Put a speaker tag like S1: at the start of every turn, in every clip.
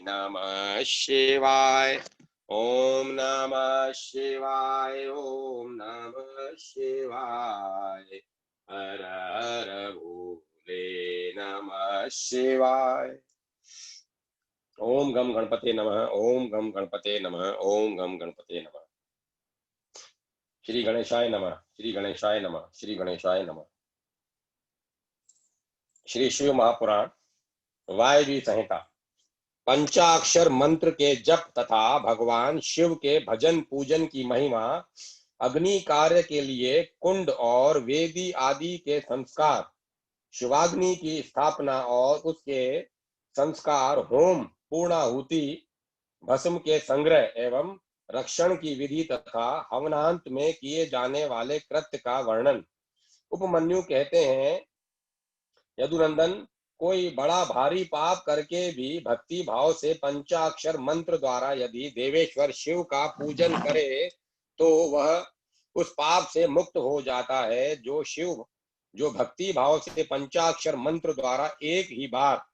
S1: नमः शिवाय। ओम नमः शिवाय। ओम नमः शिवाय। हर हर भोले नमः शिवाय। ओम गम गणपते नमः। ओम गम गणपते नमः। ओम गम गणपते नमः। श्री गणेशाय नमः। श्री गणेशाय नमः। श्री गणेशाय नमः। श्री शिव महापुराण वायवी संहिता। पंचाक्षर मंत्र के जप तथा भगवान शिव के भजन पूजन की महिमा, अग्नि कार्य के लिए कुंड और वेदी आदि के संस्कार, शिवाग्नि की स्थापना और उसके संस्कार, होम, पूर्णाहुति, भस्म के संग्रह एवं रक्षण की विधि तथा हवनांत में किए जाने वाले कृत्य का वर्णन। उपमन्यु कहते हैं, यदुनंदन, कोई बड़ा भारी पाप करके भी भक्ति भाव से पंचाक्षर मंत्र द्वारा यदि देवेश्वर शिव का पूजन करे तो वह उस पाप से मुक्त हो जाता है। जो भक्ति भाव से पंचाक्षर मंत्र द्वारा एक ही बार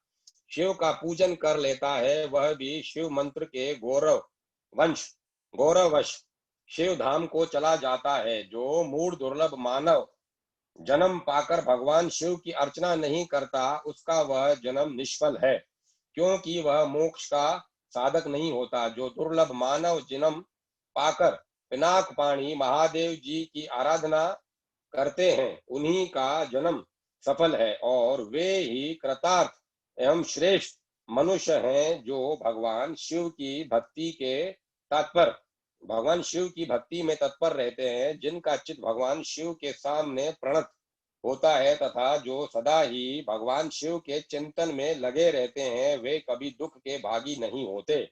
S1: शिव का पूजन कर लेता है, वह भी शिव मंत्र के गौरवश शिव धाम को चला जाता है। जो मूढ़ दुर्लभ मानव जन्म पाकर भगवान शिव की अर्चना नहीं करता, उसका वह जन्म निष्फल है, क्योंकि वह मोक्ष का साधक नहीं होता। जो दुर्लभ मानव जन्म पाकर पिनाक पाणी महादेव जी की आराधना करते हैं, उन्हीं का जन्म सफल है और वे ही कृतार्थ एवं श्रेष्ठ मनुष्य हैं। जो भगवान शिव की भक्ति में तत्पर रहते हैं, जिनका चित्त भगवान शिव के सामने प्रणत होता है तथा जो सदा ही भगवान शिव के चिंतन में लगे रहते हैं, वे कभी दुख के भागी नहीं होते।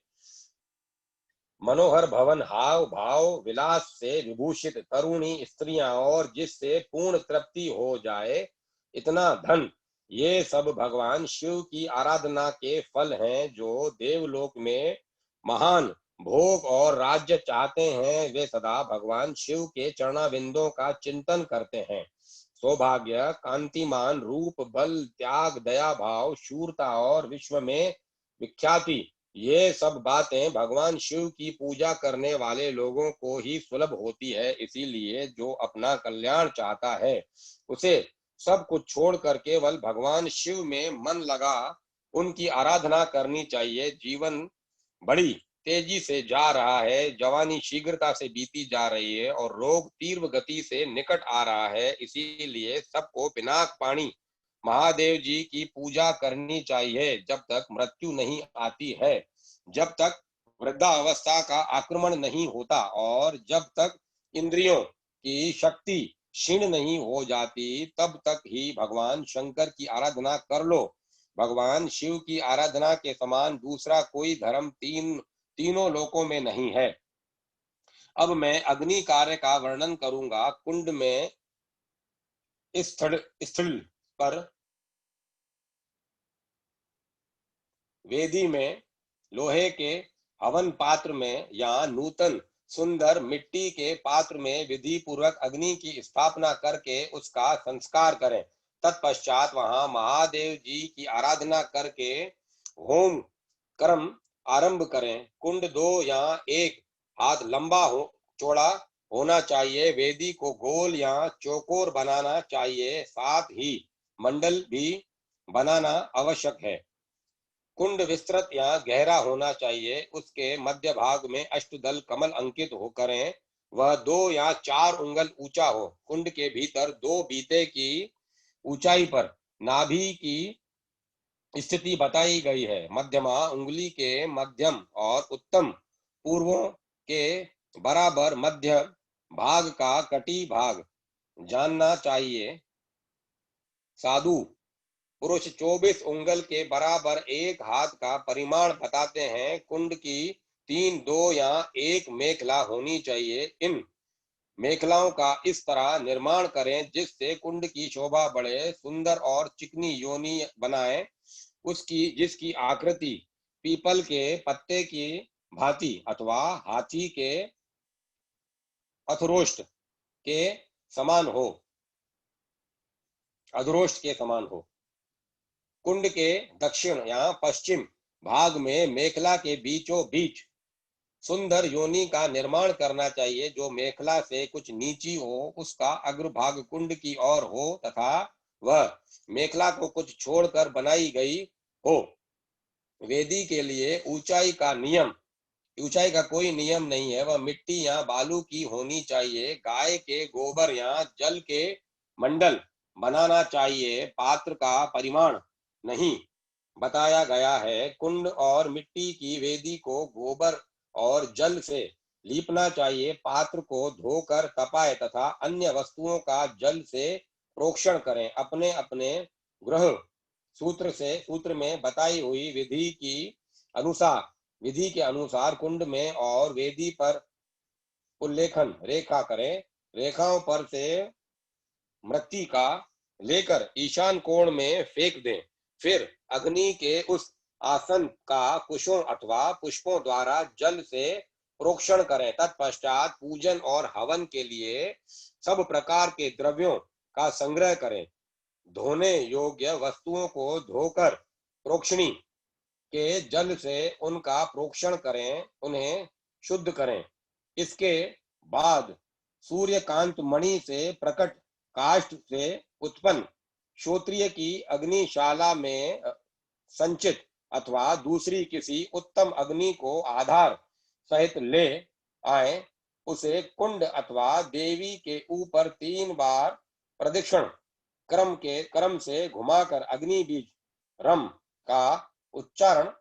S1: मनोहर भवन, हाव भाव विलास से विभूषित तरुणी स्त्रियां और जिससे पूर्ण तृप्ति हो जाए इतना धन, ये सब भगवान शिव की आराधना के फल हैं। जो देवलोक में महान भोग और राज्य चाहते हैं, वे सदा भगवान शिव के चरणाविंदों का चिंतन करते हैं। सौभाग्य, कांतिमान रूप, बल, त्याग, दया भाव, शूरता और विश्व में विख्याति, ये सब बातें भगवान शिव की पूजा करने वाले लोगों को ही सुलभ होती है। इसीलिए जो अपना कल्याण चाहता है, उसे सब कुछ छोड़कर केवल भगवान शिव में मन लगा उनकी आराधना करनी चाहिए। जीवन बड़ी तेजी से जा रहा है, जवानी शीघ्रता से बीती जा रही है और रोग तीव्र गति से निकट आ रहा है। इसीलिए सबको पिनाक पाणी महादेव जी की पूजा करनी चाहिए जब तक मृत्यु नहीं आती है, जब तक वृद्धावस्था का आक्रमण नहीं होता और जब तक इंद्रियों की शक्ति क्षीण नहीं हो जाती, तब तक ही भगवान शंकर की आराधना कर लो। भगवान शिव की आराधना के समान दूसरा कोई धर्म तीनों लोकों में नहीं है। अब मैं अग्नि कार्य का वर्णन करूंगा। कुंड में स्थल पर, वेदी में, लोहे के हवन पात्र में या नूतन सुंदर मिट्टी के पात्र में विधि पूर्वक अग्नि की स्थापना करके उसका संस्कार करें। तत्पश्चात वहां महादेव जी की आराधना करके होम कर्म आरंभ करें। कुंड 2 या 1 हाथ लंबा चौड़ा होना चाहिए। वेदी को गोल या चौकोर बनाना चाहिए, साथ ही मंडल भी बनाना आवश्यक है। कुंड विस्तृत या गहरा होना चाहिए। उसके मध्य भाग में अष्टदल कमल अंकित हो करें। वह 2 या 4 उंगल ऊंचा हो। कुंड के भीतर 2 बीते की ऊंचाई पर नाभि की स्थिति बताई गई है। मध्यमा उंगली के मध्यम और उत्तम पूर्वों के बराबर मध्य भाग का कटी भाग जानना चाहिए। साधु पुरुष 24 उंगल के बराबर एक हाथ का परिमाण बताते हैं। कुंड की 3, 2 या 1 मेखला होनी चाहिए। इन मेखलाओं का इस तरह निर्माण करें जिससे कुंड की शोभा बढ़े। सुंदर और चिकनी योनि बनाएं, जिसकी आकृति पीपल के पत्ते की भांति अथवा हाथी के अधरोष्ट के समान हो। कुंड के दक्षिण या पश्चिम भाग में मेखला के बीचों बीच सुंदर योनि का निर्माण करना चाहिए, जो मेखला से कुछ नीची हो, उसका अग्रभाग कुंड की ओर हो तथा वह मेखला को कुछ छोड़कर बनाई गई हो। वेदी के लिए ऊंचाई का कोई नियम नहीं है, वह मिट्टी या बालू की होनी चाहिए। गाय के गोबर या जल के मंडल बनाना चाहिए। पात्र का परिमाण नहीं बताया गया है। कुंड और मिट्टी की वेदी को गोबर और जल से लीपना चाहिए। पात्र को धोकर तपाए तथा अन्य वस्तुओं का जल से प्रोक्षण करें। अपने अपने ग्रह सूत्र में बताई हुई विधि के अनुसार कुंड में और वेदी पर उल्लेखन रेखा करें। रेखाओं पर से मृत्तिका लेकर ईशान कोण में फेंक दें। फिर अग्नि के उस आसन का कुशों अथवा पुष्पों द्वारा जल से प्रोक्षण करें। तत्पश्चात पूजन और हवन के लिए सब प्रकार के द्रव्यों का संग्रह करें। धोने योग्य वस्तुओं को धोकर प्रोक्षणी के जल से उनका प्रोक्षण करें, उन्हें शुद्ध करें। इसके बाद सूर्यकांत मणि से प्रकट काष्ठ से उत्पन्न श्रोत्रिय की अग्निशाला में संचित अथवा दूसरी किसी उत्तम अग्नि को आधार सहित ले आए। उसे कुंड अथवा देवी के ऊपर 3 बार प्रदक्षिण क्रम से घुमाकर अग्नि बीज रम का उच्चारण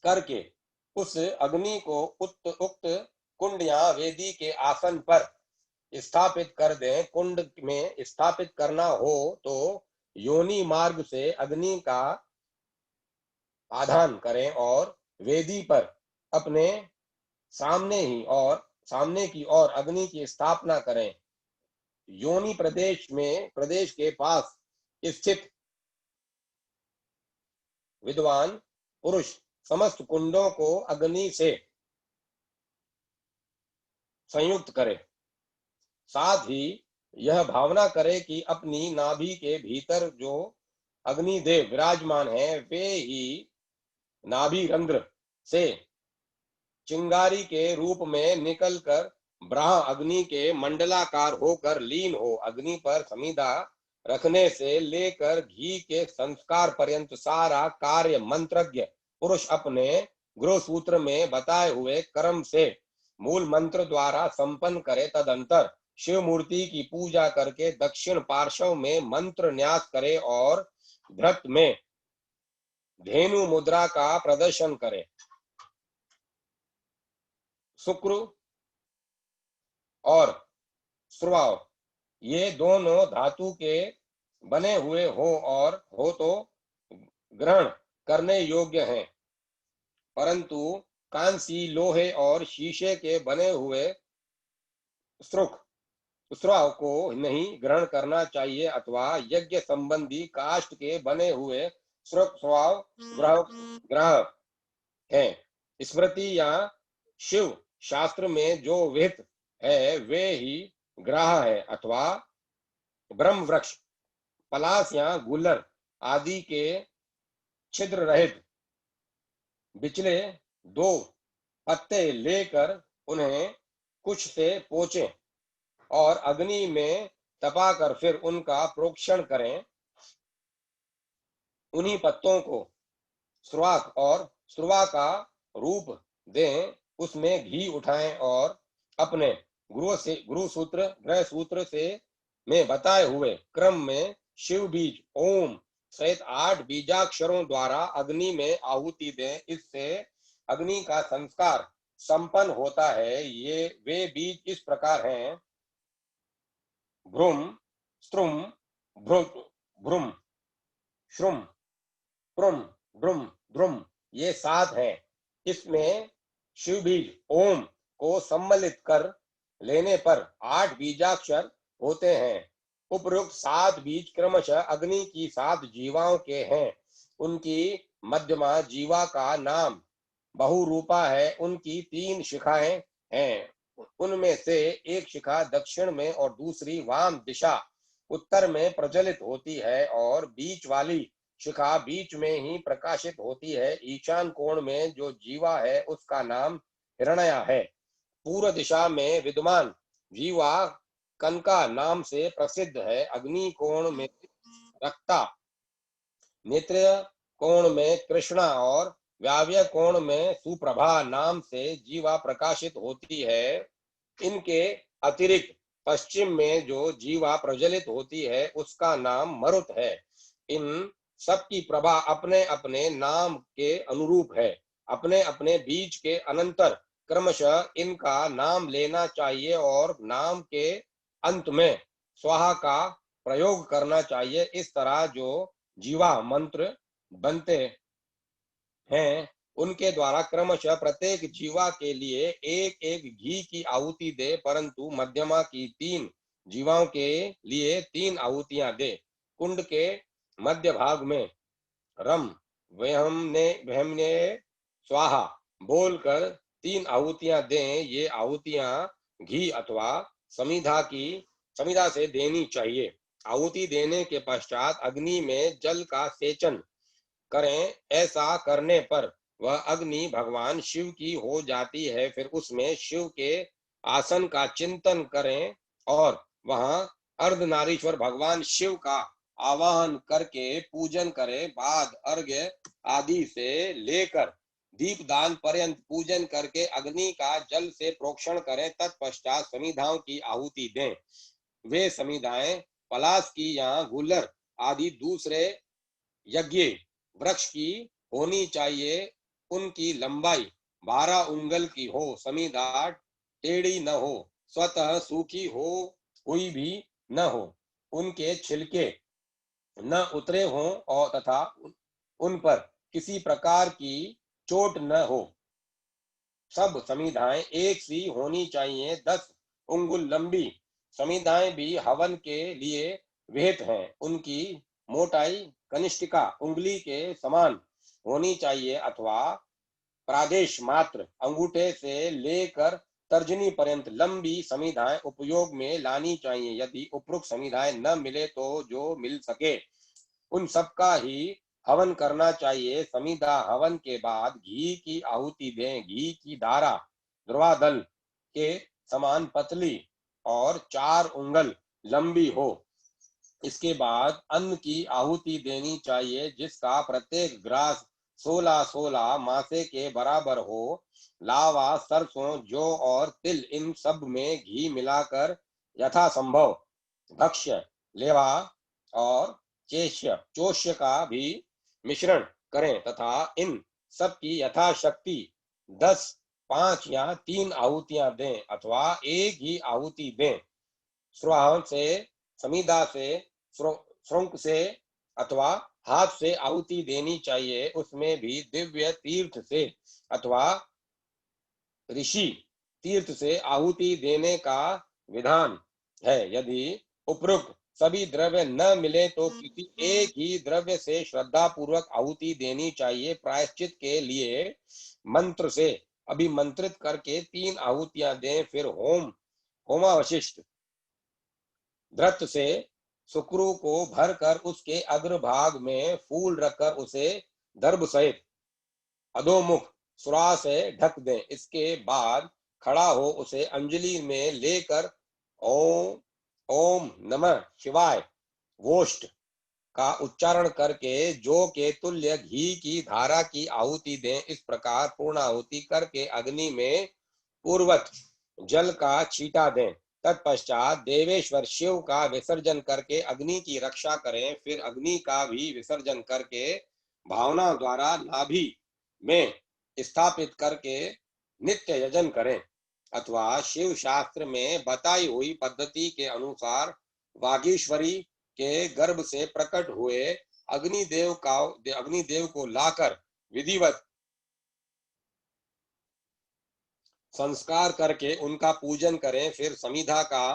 S1: करके उस अग्नि को उक्त कुंड या वेदी के आसन पर स्थापित कर दें। कुंड में स्थापित करना हो तो योनि मार्ग से अग्नि का आधान करें और वेदी पर अपने सामने की ओर अग्नि की स्थापना करें। योनि प्रदेश के पास स्थित विद्वान पुरुष समस्त कुंडों को अग्नि से संयुक्त करे। साथ ही यह भावना करे कि अपनी नाभि के भीतर जो अग्निदेव विराजमान है, वे ही नाभि रंध्र से चिंगारी के रूप में निकलकर ब्रह्म अग्नि के मंडलाकार होकर लीन हो। अग्नि पर समिधा रखने से लेकर घी के संस्कार पर्यंत सारा कार्य मंत्रज्ञ पुरुष अपने गृह सूत्र में बताए हुए क्रम से मूल मंत्र द्वारा संपन्न करे। तदंतर शिव मूर्ति की पूजा करके दक्षिण पार्श्व में मंत्र न्यास करे और व्रत में धेनु मुद्रा का प्रदर्शन करे। शुक्र और श्रवाव ये दोनों धातु के बने हुए हो तो ग्रहण करने योग्य हैं, परंतु कांसी, लोहे और शीशे के बने हुए श्रवाव को नहीं ग्रहण करना चाहिए, अथवा यज्ञ संबंधी काष्ठ के बने हुए श्रवाव ग्रह है। स्मृति या शिव शास्त्र में जो विहित है वे ही ग्रह है, अथवा ब्रह्म वृक्ष, पलाश या गुल्लर आदि के छिद्र रहित बिचले 2 पत्ते लेकर उन्हें कुछ से पोंछें और अग्नि में तपाकर फिर उनका प्रोक्षण करें। उन्हीं पत्तों को श्रवाक और श्रुवा का रूप दें। उसमें घी उठाएं और अपने ग्रह सूत्र से में बताए हुए क्रम में शिव बीज ओम सहित 8 बीजाक्षरों द्वारा अग्नि में आहुति दें। इससे अग्नि का संस्कार संपन्न होता है। वे बीज इस प्रकार हैं: भ्रूम, स्त्रुम, भ्रूम, श्रुम, प्रुम, ड्रुम, ध्रुम, ये 7 हैं। इसमें शिव बीज ओम को सम्मिलित कर लेने पर 8 बीजाक्षर होते हैं। उपयुक्त 7 बीज क्रमशः अग्नि की 7 जीवाओं के हैं। उनकी मध्यमा जीवा का नाम बहुरूपा है। उनकी 3 शिखाएं हैं। उनमें से एक शिखा दक्षिण में और दूसरी वाम दिशा उत्तर में प्रज्वलित होती है, और बीच वाली शिखा बीच में ही प्रकाशित होती है। ईशान कोण में जो जीवा है उसका नाम हिरण्या है। पूर्व दिशा में विद्यमान जीवा कनका नाम से प्रसिद्ध है। अग्नि कोण में रक्ता, नेत्र कोण में कृष्णा और वायव्य कोण में सुप्रभा नाम से जीवा प्रकाशित होती है। इनके अतिरिक्त पश्चिम में जो जीवा प्रज्वलित होती है उसका नाम मरुत है। इन सबकी प्रभा अपने अपने नाम के अनुरूप है। अपने अपने बीज के अनंतर क्रमशः इनका नाम लेना चाहिए और नाम के अंत में स्वाहा का प्रयोग करना चाहिए। इस तरह जो जीवा मंत्र बनते हैं उनके द्वारा क्रमशः प्रत्येक जीवा के लिए एक एक घी की आहुति दे, परंतु मध्यमा की 3 जीवाओं के लिए 3 आहुतियां दे। कुंड के मध्य भाग में रम वहमने स्वाहा बोलकर 3 आहुतियां दें। ये आहुतियां घी अथवा समिधा से देनी चाहिए। आहुति देने के पश्चात अग्नि में जल का सेचन करें। ऐसा करने पर वह अग्नि भगवान शिव की हो जाती है। फिर उसमें शिव के आसन का चिंतन करें और वहां अर्धनारीश्वर भगवान शिव का आवाहन करके पूजन करें। बाद अर्घ्य आदि से लेकर दीपदान पर्यंत पूजन करके अग्नि का जल से प्रोक्षण करें। तत्पश्चात समिधाओं की आहुति दें। वे समिधाएं पलाश की या गुलर आदि दूसरे यज्ञ वृक्ष की होनी चाहिए। उनकी लंबाई 12 उंगल की हो। समिधा टेढ़ी न हो, स्वतः सूखी हो हुई भी न हो। उनके छिलके न उतरे हों और तथा उन पर किसी प्रकार की चोट न हो। सब समिधाएं एक सी होनी चाहिए। 10 उंगुल लंबी समिधाएं भी हवन के लिए विहित हैं। उनकी मोटाई कनिष्ठिका उंगली के समान होनी चाहिए अथवा प्रादेश मात्र अंगूठे से लेकर तर्जनी पर्यंत लंबी समिधाएं उपयोग में लानी चाहिए। यदि उपरोक्त समिधाएं न मिले तो जो मिल सके उन सब का ही हवन करना चाहिए। समिधा हवन के बाद घी की आहुति दें। घी की धारा ध्रुवादल के समान पतली और 4 उंगल लंबी हो। इसके बाद अन्न की आहुति देनी चाहिए जिसका प्रत्येक ग्रास 16-16 मासे के बराबर हो। लावा, सरसों, जौ और तिल इन सब में घी मिलाकर यथासंभव भक्ष्य, लेवा और चोष्य का भी मिश्रण करें तथा इन सब की यथाशक्ति 10, 5 या 3 आहुतियां दें अथवा एक ही आहुति दें। स्वाहा से, समिधा से, श्रृंक से अथवा हाथ से आहुति देनी चाहिए। उसमें भी दिव्य तीर्थ से अथवा ऋषि तीर्थ से आहुति देने का विधान है। यदि उपरोक्त सभी द्रव्य न मिले तो किसी एक ही द्रव्य से श्रद्धा पूर्वक आहुति देनी चाहिए। प्रायश्चित के लिए मंत्र से अभिमंत्रित करके 3 आहुतियां दें। फिर होमावशिष्ट व्रत से सुक्रु को भरकर उसके अग्रभाग में फूल रखकर उसे दर्भ सहित अधोमुख सुरा से ढक दें। इसके बाद खड़ा हो उसे अंजलि में लेकर ओम ओम नमः शिवाय वोष्ट का उच्चारण करके जौ के तुल्य घी की धारा की आहुति दें। इस प्रकार पूर्ण आहुति करके अग्नि में पूर्वत जल का छींटा दें। तत्पश्चात देवेश्वर शिव का विसर्जन करके अग्नि की रक्षा करें। फिर अग्नि का भी विसर्जन करके भावना द्वारा नाभि में स्थापित करके नित्य यजन करें अथवा शिव शास्त्र में बताई हुई पद्धति के अनुसार वागीश्वरी के गर्भ से प्रकट हुए अग्निदेव को लाकर विधिवत संस्कार करके उनका पूजन करें। फिर समिधा का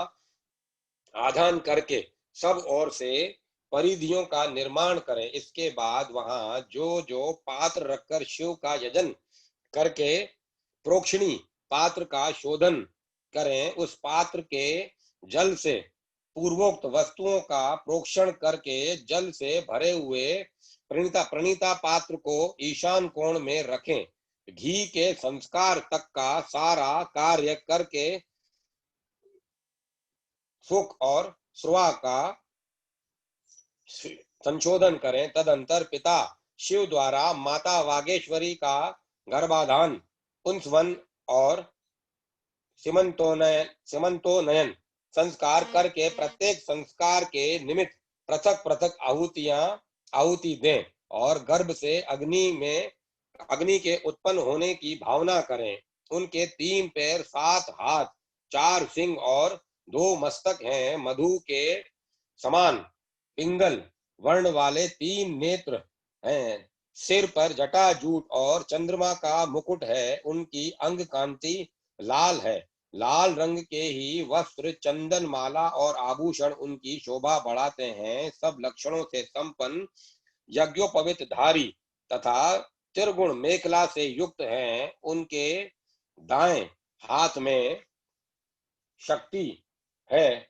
S1: आधान करके सब ओर से परिधियों का निर्माण करें। इसके बाद वहां जो जो पात्र रखकर शिव का यजन करके प्रोक्षणी पात्र का शोधन करें। उस पात्र के जल से पूर्वोक्त वस्तुओं का प्रोक्षण करके जल से भरे हुए प्रणीता पात्र को ईशान कोण में रखें। घी के संस्कार तक का सारा कार्य करके सुख और श्रुआ का संशोधन करें। तदंतर पिता शिव द्वारा माता वागेश्वरी का गर्भाधान, पुंसवन और सिमंतोनयन संस्कार करके प्रत्येक संस्कार के निमित्त पृथक पृथक आहुति दें और गर्भ से अग्नि के उत्पन्न होने की भावना करें। उनके 3 पैर, 7 हाथ, 4 सिंह और 2 मस्तक हैं। मधु के समान पिंगल वर्ण वाले 3 नेत्र हैं। सिर पर जटाजूट और चंद्रमा का मुकुट है। उनकी अंग कांति लाल है। लाल रंग के ही वस्त्र, चंदन, माला और आभूषण उनकी शोभा बढ़ाते हैं। सब लक्षणों से संपन्न यज्ञोपवीत धारी तथा त्रिगुण मेखला से युक्त हैं। उनके दाएं हाथ में शक्ति है,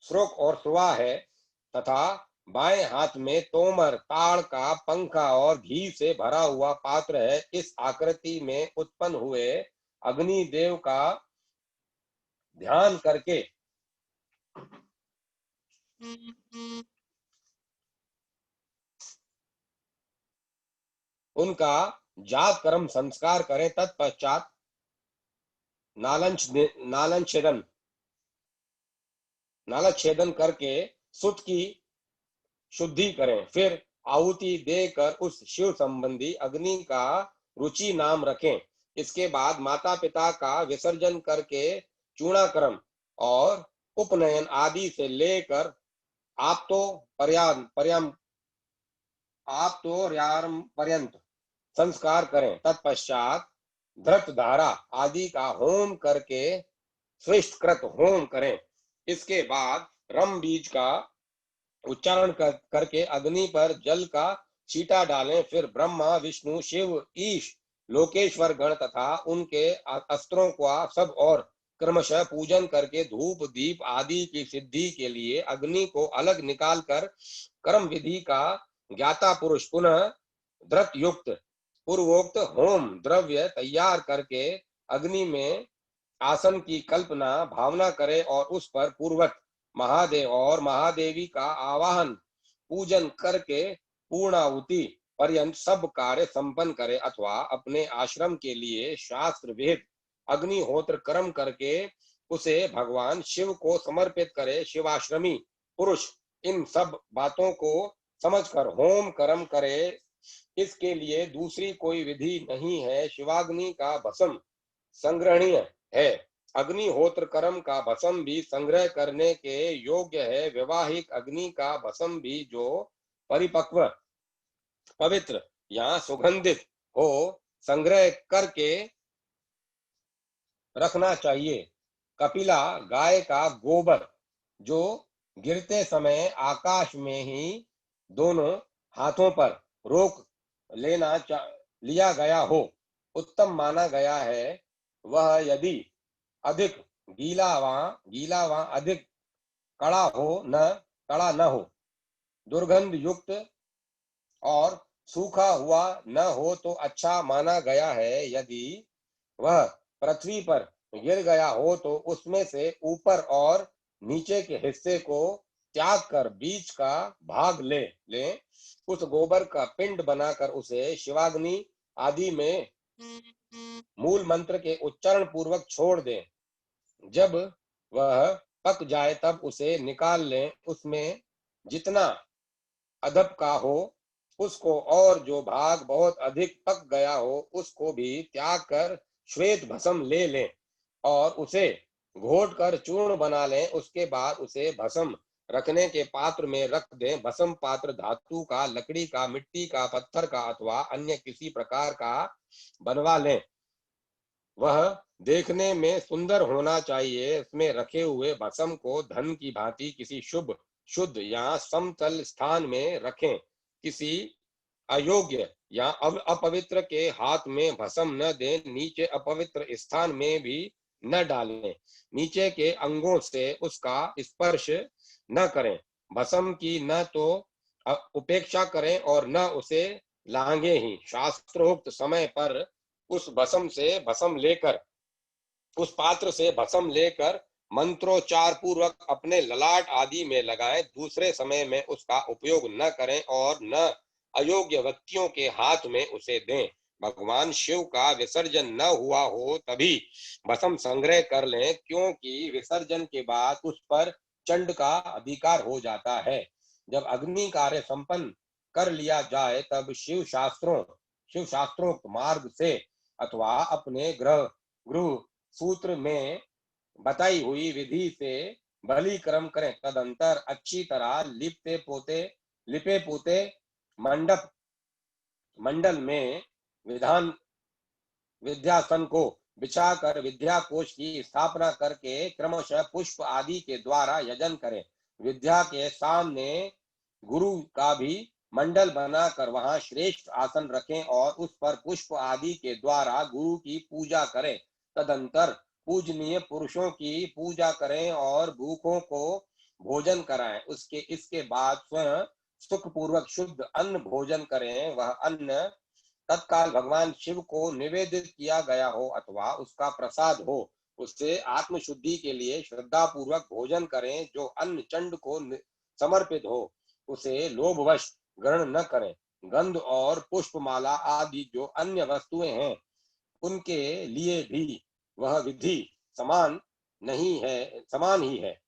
S1: श्रोक और श्रुआ है तथा बाएं हाथ में तोमर, ताड़ का पंखा और घी से भरा हुआ पात्र है। इस आकृति में उत्पन्न हुए अग्निदेव का ध्यान करके उनका जात कर्म संस्कार करें। तत्पश्चात नालच्छेदन करके सुत की शुद्धि करें। फिर आहुति देकर उस शिव संबंधी अग्नि का रुचि नाम रखें। इसके बाद माता पिता का विसर्जन करके चूणाक्रम और उपनयन आदि से लेकर पर्यंत संस्कार करें। तत्पश्चात धृत धारा आदि का होम करके श्रेष्ठकृत होम करें। इसके बाद रम बीज का उच्चारण करके अग्नि पर जल का छींटा डालें। फिर ब्रह्मा, विष्णु, शिव, ईश, लोकेश्वर गण तथा उनके अस्त्रों का सब और क्रमशः पूजन करके धूप दीप आदि की सिद्धि के लिए अग्नि को अलग निकालकर कर्म विधि का ज्ञाता पुरुष पुनः धृत युक्त पूर्वोक्त होम द्रव्य तैयार करके अग्नि में आसन की कल्पना भावना करे और उस पर पूर्वत महादेव और महादेवी का आवाहन पूजन करके पूर्णाहुति पर्यंत सब कार्य संपन्न करे अथवा अपने आश्रम के लिए शास्त्र विहित अग्निहोत्र कर्म करके उसे भगवान शिव को समर्पित करे। शिवाश्रमी पुरुष इन सब बातों को समझकर होम कर्म करे। इसके लिए दूसरी कोई विधि नहीं है। शिवाग्नि का भस्म संग्रहणीय है। अग्निहोत्र कर्म का भस्म भी संग्रह करने के योग्य है। वैवाहिक अग्नि का भस्म भी जो परिपक्व, पवित्र या सुगंधित हो संग्रह करके रखना चाहिए। कपिला गाय का गोबर जो गिरते समय आकाश में ही दोनों हाथों पर रोक लिया गया हो उत्तम माना गया है। वह यदि अधिक गीला व अधिक कड़ा न हो, दुर्गंध युक्त और सूखा हुआ न हो तो अच्छा माना गया है। यदि वह पृथ्वी पर गिर गया हो तो उसमें से ऊपर और नीचे के हिस्से को त्याग कर बीच का भाग ले उस गोबर का पिंड बनाकर उसे शिवाग्नि आदि में मूल मंत्र के उच्चारण पूर्वक छोड़ दें। जब वह पक जाए तब उसे निकाल लें। उसमें जितना अधप का हो उसको और जो भाग बहुत अधिक पक गया हो उसको भी त्याग कर श्वेत भस्म ले लें और उसे घोट कर चूर्ण बना लें। उसके बाद उसे भस्म रखने के पात्र में रख दें। भस्म पात्र धातु का, लकड़ी का, मिट्टी का, पत्थर का अथवा अन्य किसी प्रकार का बनवा लें। वह देखने में सुंदर होना चाहिए। इसमें रखे हुए भस्म को धन की भांति किसी शुभ, शुद्ध या समतल स्थान में रखें। किसी अयोग्य या अपवित्र के हाथ में भस्म न दें। नीचे अपवित्र स्थान में भी न डालें। नीचे के अंगों से उसका स्पर्श न करें, भस्म की न तो उपेक्षा करें और न उसे लांघे ही। शास्त्रोक्त समय पर उस भस्म से भस्म लेकर, उस पात्र से भस्म लेकर मंत्रोच्चार पूर्वक अपने ललाट आदि में लगाएं। दूसरे समय में उसका उपयोग न करें और न अयोग्य व्यक्तियों के हाथ में उसे दें। भगवान शिव का विसर्जन न हुआ हो तभी भस्म संग्रह कर लें, क्योंकि विसर्जन के बाद उस पर चंड का अधिकार हो जाता है। जब अग्नि कार्य संपन्न कर लिया जाए तब शिव शास्त्रोक्त मार्ग से अथवा अपने गृह सूत्र में बताई हुई विधि से बलि कर्म करें। तदंतर अच्छी तरह लिपे पोते मंडल में विधान विद्यासन को बिछाकर विद्या कोश की स्थापना करके क्रमशः पुष्प आदि के द्वारा यजन करें। विद्या के सामने गुरु का भी मंडल बनाकर वहां श्रेष्ठ आसन रखें और उस पर पुष्प आदि के द्वारा गुरु की पूजा करें। तदंतर पूजनीय पुरुषों की पूजा करें और भूखों को भोजन कराएं। इसके बाद स्वयं सुख पूर्वक शुद्ध अन्न भोजन करें। वह अन्न तत्काल भगवान शिव को निवेदित किया गया हो अथवा उसका प्रसाद हो, उससे आत्मशुद्धि के लिए श्रद्धा पूर्वक भोजन करें। जो अन्न चंड को समर्पित हो उसे लोभवश ग्रहण न करें। गंध और पुष्पमाला आदि जो अन्य वस्तुएं हैं उनके लिए भी वह विधि समान ही है।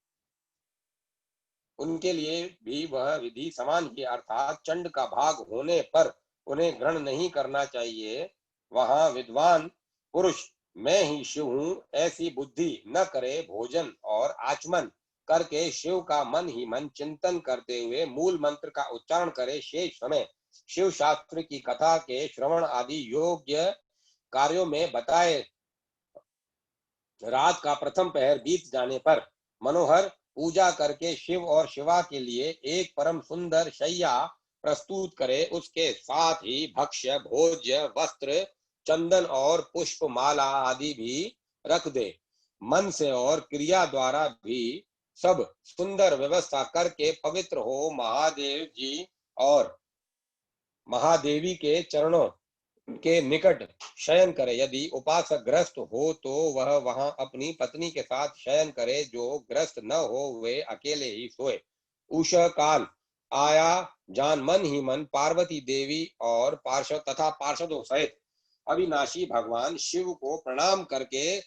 S1: उनके लिए भी वह विधि समान ही, अर्थात चंड का भाग होने पर उन्हें ग्रहण नहीं करना चाहिए। वहां विद्वान पुरुष मैं ही शिव हूं ऐसी बुद्धि न करे। भोजन और आचमन करके शिव का मन ही मन चिंतन करते हुए मूल मंत्र का उच्चारण करे। शेष समय शिव शास्त्र की कथा के श्रवण आदि योग्य कार्यों में बताए। रात का प्रथम पहर बीत जाने पर मनोहर पूजा करके शिव और शिवा के लिए एक परम सुंदर शैया प्रस्तुत करे। उसके साथ ही भक्ष्य भोज्य वस्त्र चंदन और पुष्प माला आदि भी रख दे। मन से और क्रिया द्वारा भी सब सुंदर व्यवस्था करके पवित्र हो महादेव जी और महादेवी के चरणों के निकट शयन करे। यदि उपासक ग्रस्त हो तो वह वहां अपनी पत्नी के साथ शयन करे। जो ग्रस्त न हो वे अकेले ही सोए। उषा काल आया जान मन ही मन पार्वती देवी और पार्षदों सहित अविनाशी भगवान शिव को प्रणाम करके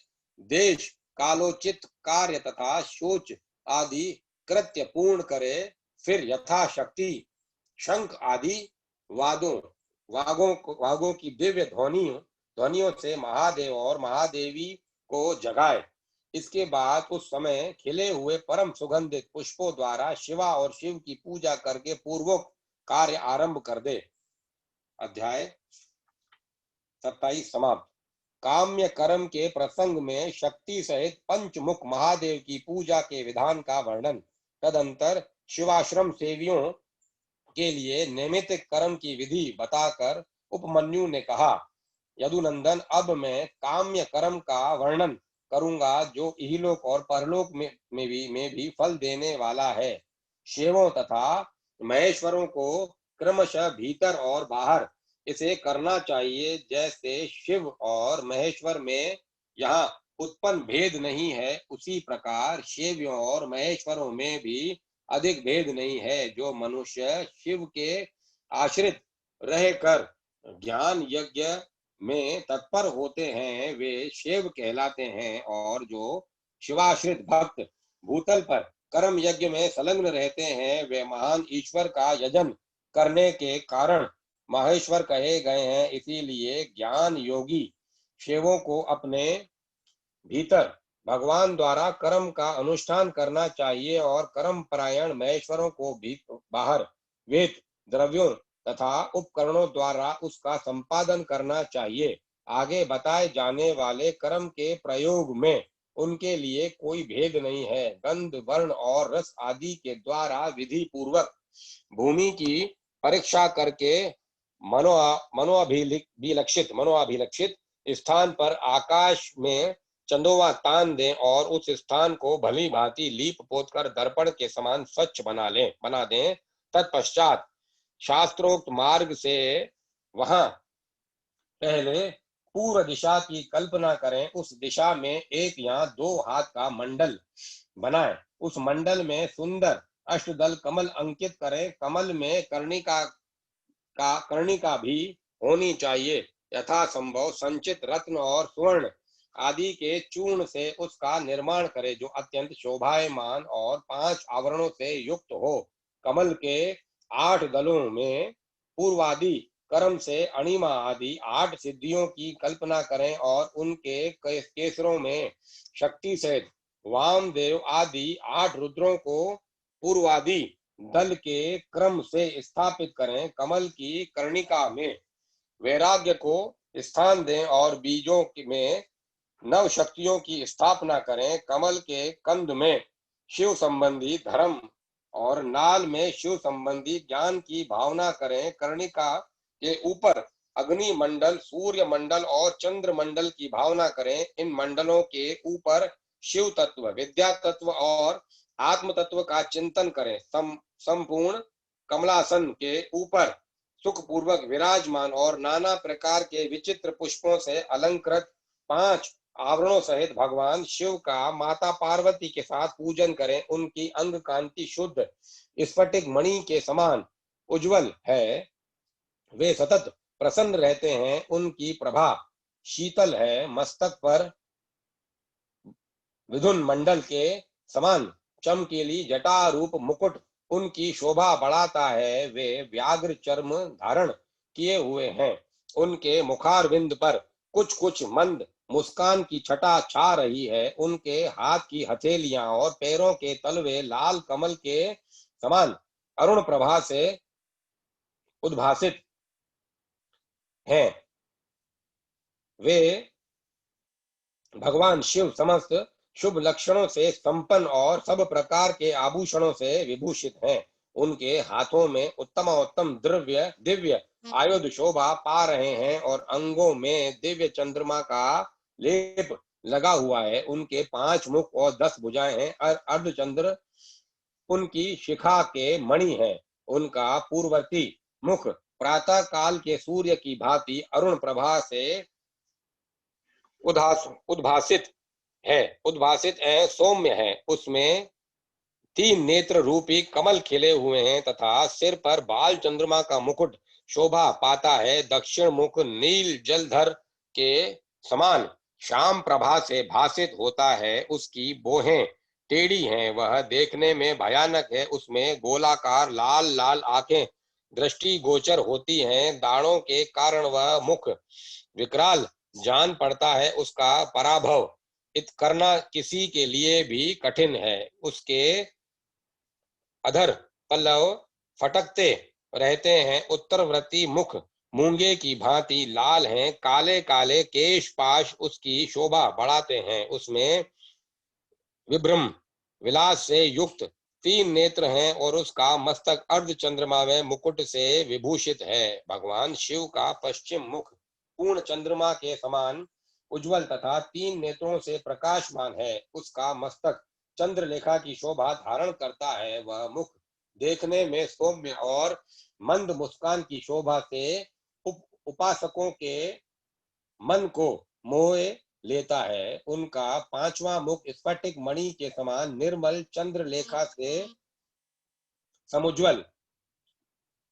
S1: देश कालोचित कार्य तथा शोच आदि कृत्य पूर्ण करे। फिर यथाशक्ति शंख आदि वागों की दिव्य ध्वनियों से महादेव और महादेवी को जगाए। इसके बाद उस समय खिले हुए परम सुगंधित पुष्पों द्वारा शिवा और शिव की पूजा करके पूर्वोक्त कार्य आरंभ कर दे। अध्याय 27 समाप्त। काम्य कर्म के प्रसंग में शक्ति सहित पंचमुख महादेव की पूजा के विधान का वर्णन। तदंतर शिवाश्रम सेवियों के लिए नैमित्तिक कर्म की विधि बताकर उपमन्यु ने कहा, यदुनंदन अब मैं काम्य कर्म का वर्णन करूंगा जो इहलोक और परलोक में भी फल देने वाला है। शिवों तथा महेश्वरों को क्रमशः भीतर और बाहर इसे करना चाहिए। जैसे शिव और महेश्वर में यहाँ उत्पन्न भेद नहीं है, उसी प्रकार शिवों और महेश्वरों में भी अधिक भेद नहीं है। जो मनुष्य शिव के आश्रित रहकर ज्ञान यज्ञ में तत्पर होते हैं वे शिव कहलाते हैं, और जो शिवाश्रित भक्त भूतल पर कर्म यज्ञ में संलग्न रहते हैं वे महान ईश्वर का यजन करने के कारण महेश्वर कहे गए हैं। इसीलिए ज्ञान योगी शिवों को अपने भीतर भगवान द्वारा कर्म का अनुष्ठान करना चाहिए और कर्म परायण महेश्वरों को भी बाहर वेद द्रव्यों तथा उपकरणों द्वारा उसका संपादन करना चाहिए। आगे बताए जाने वाले कर्म के प्रयोग में उनके लिए कोई भेद नहीं है। गंध वर्ण और रस आदि के द्वारा विधि पूर्वक भूमि की परीक्षा करके मनोअभिलक्षित स्थान पर आकाश में चंदोवा तान दें और उस स्थान को भली भांति लीप पोत कर दर्पण के समान स्वच्छ बना दें। तत्पश्चात शास्त्रोक्त मार्ग से वहां पहले पूर्व दिशा की कल्पना करें। उस दिशा में एक या दो हाथ का मंडल बनाएं। उस मंडल में सुंदर अष्टदल कमल अंकित करें। कमल में कर्णिका भी होनी चाहिए। यथासंभव संचित रत्न और स्वर्ण आदि के चूर्ण से उसका निर्माण करें, जो अत्यंत शोभायमान और 5 आवरणों से युक्त हो। कमल के 8 दलों में पूर्वादि कर्म से अणिमा आदि 8 सिद्धियों की कल्पना करें और उनके केसरों में शक्ति सहित वामदेव आदि 8 रुद्रों को पूर्वादि दल के क्रम से स्थापित करें। कमल की कर्णिका में वैराग्य को स्थान दें और बीजों में नव शक्तियों की स्थापना करें। कमल के कंद में शिव संबंधी धर्म और नाल में शिव संबंधी ज्ञान की भावना करें। कर्णिका के ऊपर अग्नि मंडल, सूर्य मंडल और चंद्र मंडल की भावना करें। इन मंडलों के ऊपर शिव तत्व, विद्या तत्व और आत्म तत्व का चिंतन करें। संपूर्ण कमलासन के ऊपर सुख पूर्वक विराजमान और नाना प्रकार के विचित्र पुष्पों से अलंकृत 5 आवरणों सहित भगवान शिव का माता पार्वती के साथ पूजन करें। उनकी अंग कांति शुद्ध स्फटिक मणि के समान उज्जवल है। वे सतत प्रसन्न रहते हैं। उनकी प्रभा शीतल है। मस्तक पर विधुन मंडल के समान चमकीली जटा रूप मुकुट उनकी शोभा बढ़ाता है। वे व्याघ्र चर्म धारण किए हुए हैं। उनके मुखारविंद पर कुछ कुछ मंद मुस्कान की छटा छा रही है। उनके हाथ की हथेलियां और पैरों के तलवे लाल कमल के समान अरुण प्रभा से उद्भासित हैं। वे भगवान शिव समस्त शुभ लक्षणों से संपन्न और सब प्रकार के आभूषणों से विभूषित हैं। उनके हाथों में उत्तमोत्तम द्रव्य दिव्य आयुध शोभा पा रहे हैं और अंगों में दिव्य चंद्रमा का लेप लगा हुआ है। उनके 5 मुख और 10 भुजाएं हैं। अर्धचंद्र उनकी शिखा के मणि है। उनका पूर्ववर्ती मुख प्रातः काल के सूर्य की भांति अरुण प्रभा से उद्भासित है, सौम्य है। उसमें 3 नेत्र रूपी कमल खिले हुए हैं तथा सिर पर बाल चंद्रमा का मुकुट शोभा पाता है। दक्षिण मुख नील जलधर के समान श्याम प्रभा से भासित होता है। उसकी भौहें टेढ़ी हैं, वह देखने में भयानक है। उसमें गोलाकार लाल लाल आंखें दृष्टि गोचर होती हैं। दाढ़ों के कारण वह मुख विकराल जान पड़ता है। उसका पराभव करना किसी के लिए भी कठिन है। उसके अधर पल्लव फटकते रहते हैं। उत्तरवर्ती मुख मूंगे की भांति लाल हैं। काले काले केश पाश उसकी शोभा बढ़ाते हैं। उसमें विभ्रम विलास से युक्त 3 नेत्र हैं और उसका मस्तक अर्ध चंद्रमा में मुकुट से विभूषित है। भगवान शिव का पश्चिम मुख पूर्ण चंद्रमा के समान उज्जवल तथा 3 नेत्रों से प्रकाशमान है। उसका मस्तक चंद्रलेखा की शोभा धारण करता है। वह मुख देखने में सौम्य और मंद मुस्कान की शोभा से उपासकों के मन को मोह लेता है। उनका 5वां मुख स्फटिक मणि के समान निर्मल चंद्रलेखा से समुज्वल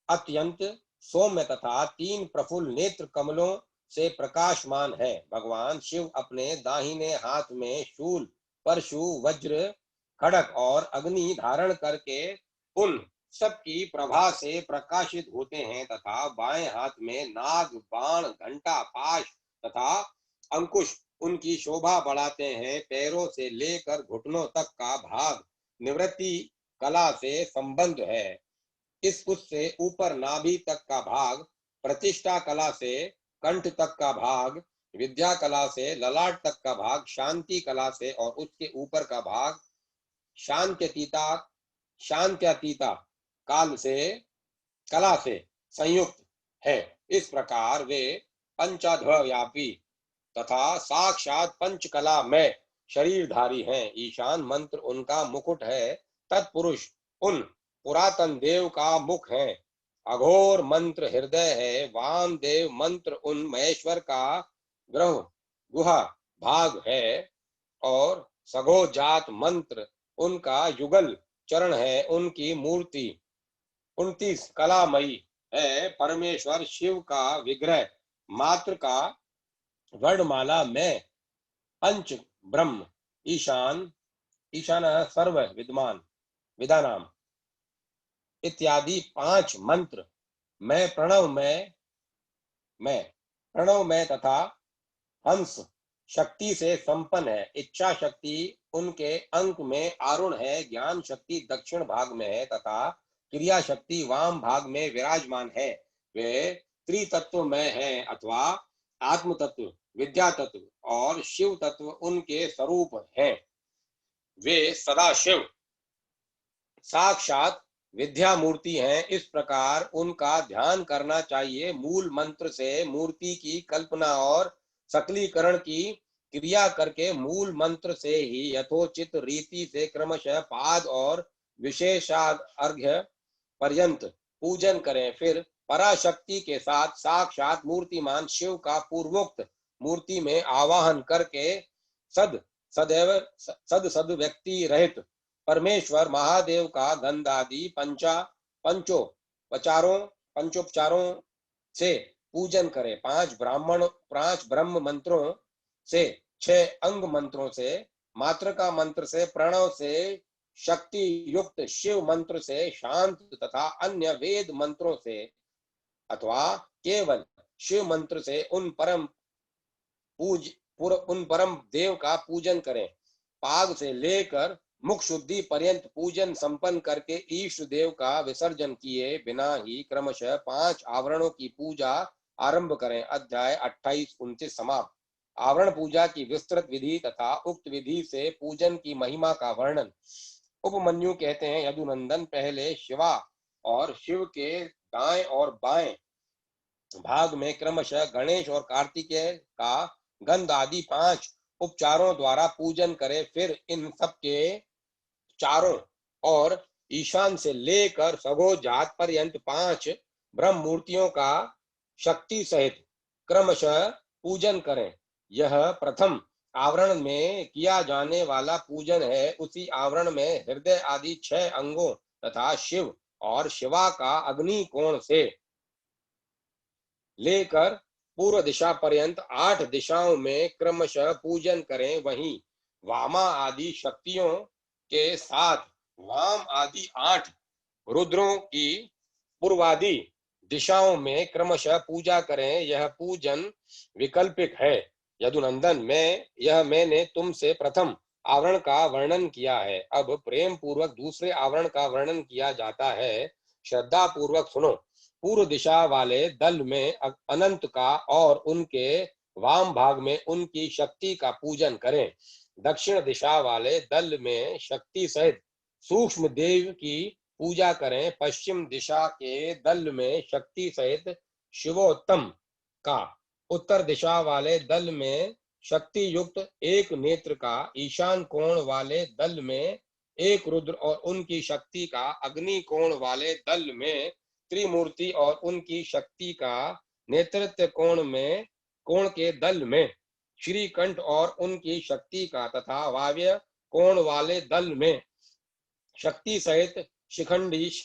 S1: अत्यंत सौम्य तथा 3 प्रफुल्ल नेत्र कमलों से प्रकाशमान है। भगवान शिव अपने दाहिने हाथ में शूल, परशु, वज्र, खड़ग और अग्नि धारण करके उन सबकी प्रभा से प्रकाशित होते हैं तथा बाएं हाथ में नाग, बाण, घंटा, पाश तथा अंकुश उनकी शोभा बढ़ाते हैं। पैरों से लेकर घुटनों तक का भाग निवृत्ति कला से संबंध है। इस उससे ऊपर नाभि तक का भाग प्रतिष्ठा कला से, कंठ तक का भाग विद्या कला से, ललाट तक का भाग शांति कला से और उसके ऊपर का भाग शांत्यतीता काल से कला से संयुक्त है। इस प्रकार वे पंचाध्व व्यापी तथा साक्षात पंचकला में शरीरधारी हैं। ईशान मंत्र उनका मुकुट है। तत्पुरुष उन पुरातन देव का मुख है। अघोर मंत्र हृदय है। वामदेव मंत्र उन महेश्वर का ग्रह गुहा भाग है। और सगो जात मंत्र उनका युगल चरण है। उनकी मूर्ति 29 कलामयी है। परमेश्वर शिव का विग्रह मात्र का वर्णमाला में पंच ब्रह्म ईशान ईशान सर्व विद्वान विदानाम इत्यादि 5 मंत्र में प्रणव में तथा हंस शक्ति से संपन्न है। इच्छा शक्ति उनके अंक में आरूढ़ है। ज्ञान शक्ति दक्षिण भाग में है तथा क्रिया शक्ति वाम भाग में विराजमान है। वे त्रितत्व में है अथवा आत्म तत्व, विद्या तत्व और शिव तत्व उनके स्वरूप हैं। वे सदाशिव साक्षात विद्या मूर्ति हैं। इस प्रकार उनका ध्यान करना चाहिए। मूल मंत्र से मूर्ति की कल्पना और सकलीकरण की क्रिया करके मूल मंत्र से ही यथोचित रीति से क्रमशः पाद और विशेषार्घ्य पर्यंत पूजन करें। फिर पराशक्ति के साथ साक्षात मूर्तिमान शिव का पूर्वोक्त मूर्ति में आवाहन करके सदैव सद व्यक्ति रहित परमेश्वर महादेव का गंधादि पंचोपचारों से पूजन करें। 5 ब्रह्म मंत्रों से, 6 अंग मंत्रों से, मातृका मंत्र से, प्रणव से, शक्ति युक्त शिव मंत्र से, शांत तथा अन्य वेद मंत्रों से अथवा केवल शिव मंत्र से उन परम देव का पूजन करें। पाग से लेकर मुख शुद्धि पर्यंत पूजन संपन्न करके ईष्ट देव का विसर्जन किए बिना ही क्रमशः 5 आवरणों की पूजा आरंभ करें। अध्याय 28-29 समाप्त। आवरण पूजा की विस्तृत विधि तथा उक्त विधि से पूजन की महिमा का वर्णन। उपमन्यु कहते हैं, यदुनंदन, पहले शिवा और शिव के दाएं और बाएं भाग में क्रमशः गणेश और कार्तिकेय का गंध आदि 5 उपचारों द्वारा पूजन करें। फिर इन सब के चारों और ईशान से लेकर सगो जात पर्यंत 5 ब्रह्म मूर्तियों का शक्ति सहित क्रमशः पूजन करें। यह प्रथम आवरण में किया जाने वाला पूजन है। उसी आवरण में हृदय आदि 6 अंगों तथा शिव और शिवा का अग्नि कोण से लेकर पूर्व दिशा पर्यंत 8 दिशाओं में क्रमशः पूजन करें। वहीं वामा आदि शक्तियों के साथ वाम आदि 8 रुद्रों की पूर्वादि दिशाओं में क्रमशः पूजा करें। यह पूजन विकल्पिक है। यदुनंदन, मैंने तुमसे प्रथम आवरण का वर्णन किया है। अब प्रेम पूर्वक दूसरे आवरण का वर्णन किया जाता है। श्रद्धा पूर्वक सुनो। पूर्व दिशा वाले दल में अनंत का और उनके वाम भाग में उनकी शक्ति का पूजन करें। दक्षिण दिशा वाले दल में शक्ति सहित सूक्ष्म देव की पूजा करें। पश्चिम दिशा के दल में शक्ति सहित शिवोत्तम का, उत्तर दिशा वाले दल में शक्ति युक्त एक नेत्र का, ईशान कोण वाले दल में एक रुद्र और उनकी शक्ति का, अग्नि कोण वाले दल में त्रिमूर्ति और उनकी शक्ति का, नेतृत्व कोण के दल में श्रीकंठ और उनकी शक्ति का तथा वायव्य कोण वाले दल में शक्ति सहित शिखंडीश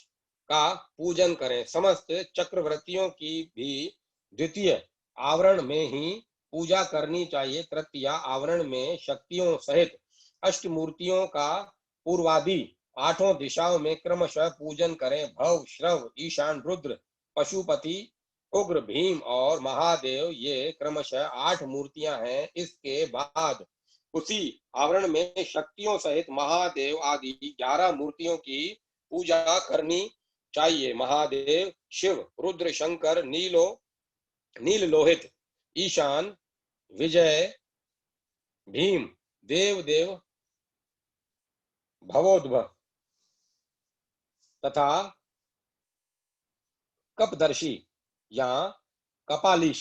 S1: का पूजन करें। समस्त चक्रवर्तियों की भी द्वितीय आवरण में ही पूजा करनी चाहिए। तृतीय आवरण में शक्तियों सहित अष्टमूर्तियों का पूर्वादि 8 दिशाओं में क्रमशः पूजन करें। भव, श्रव, ईशान, रुद्र, पशुपति, उग्र, भीम और महादेव ये क्रमशः 8 मूर्तियां हैं। इसके बाद उसी आवरण में शक्तियों सहित महादेव आदि 11 मूर्तियों की पूजा करनी चाहिए। महादेव, शिव, रुद्र, शंकर, नील लोहित, ईशान, विजय, भीम, देव, भवोद्भव तथा कपदर्शी या कपालीश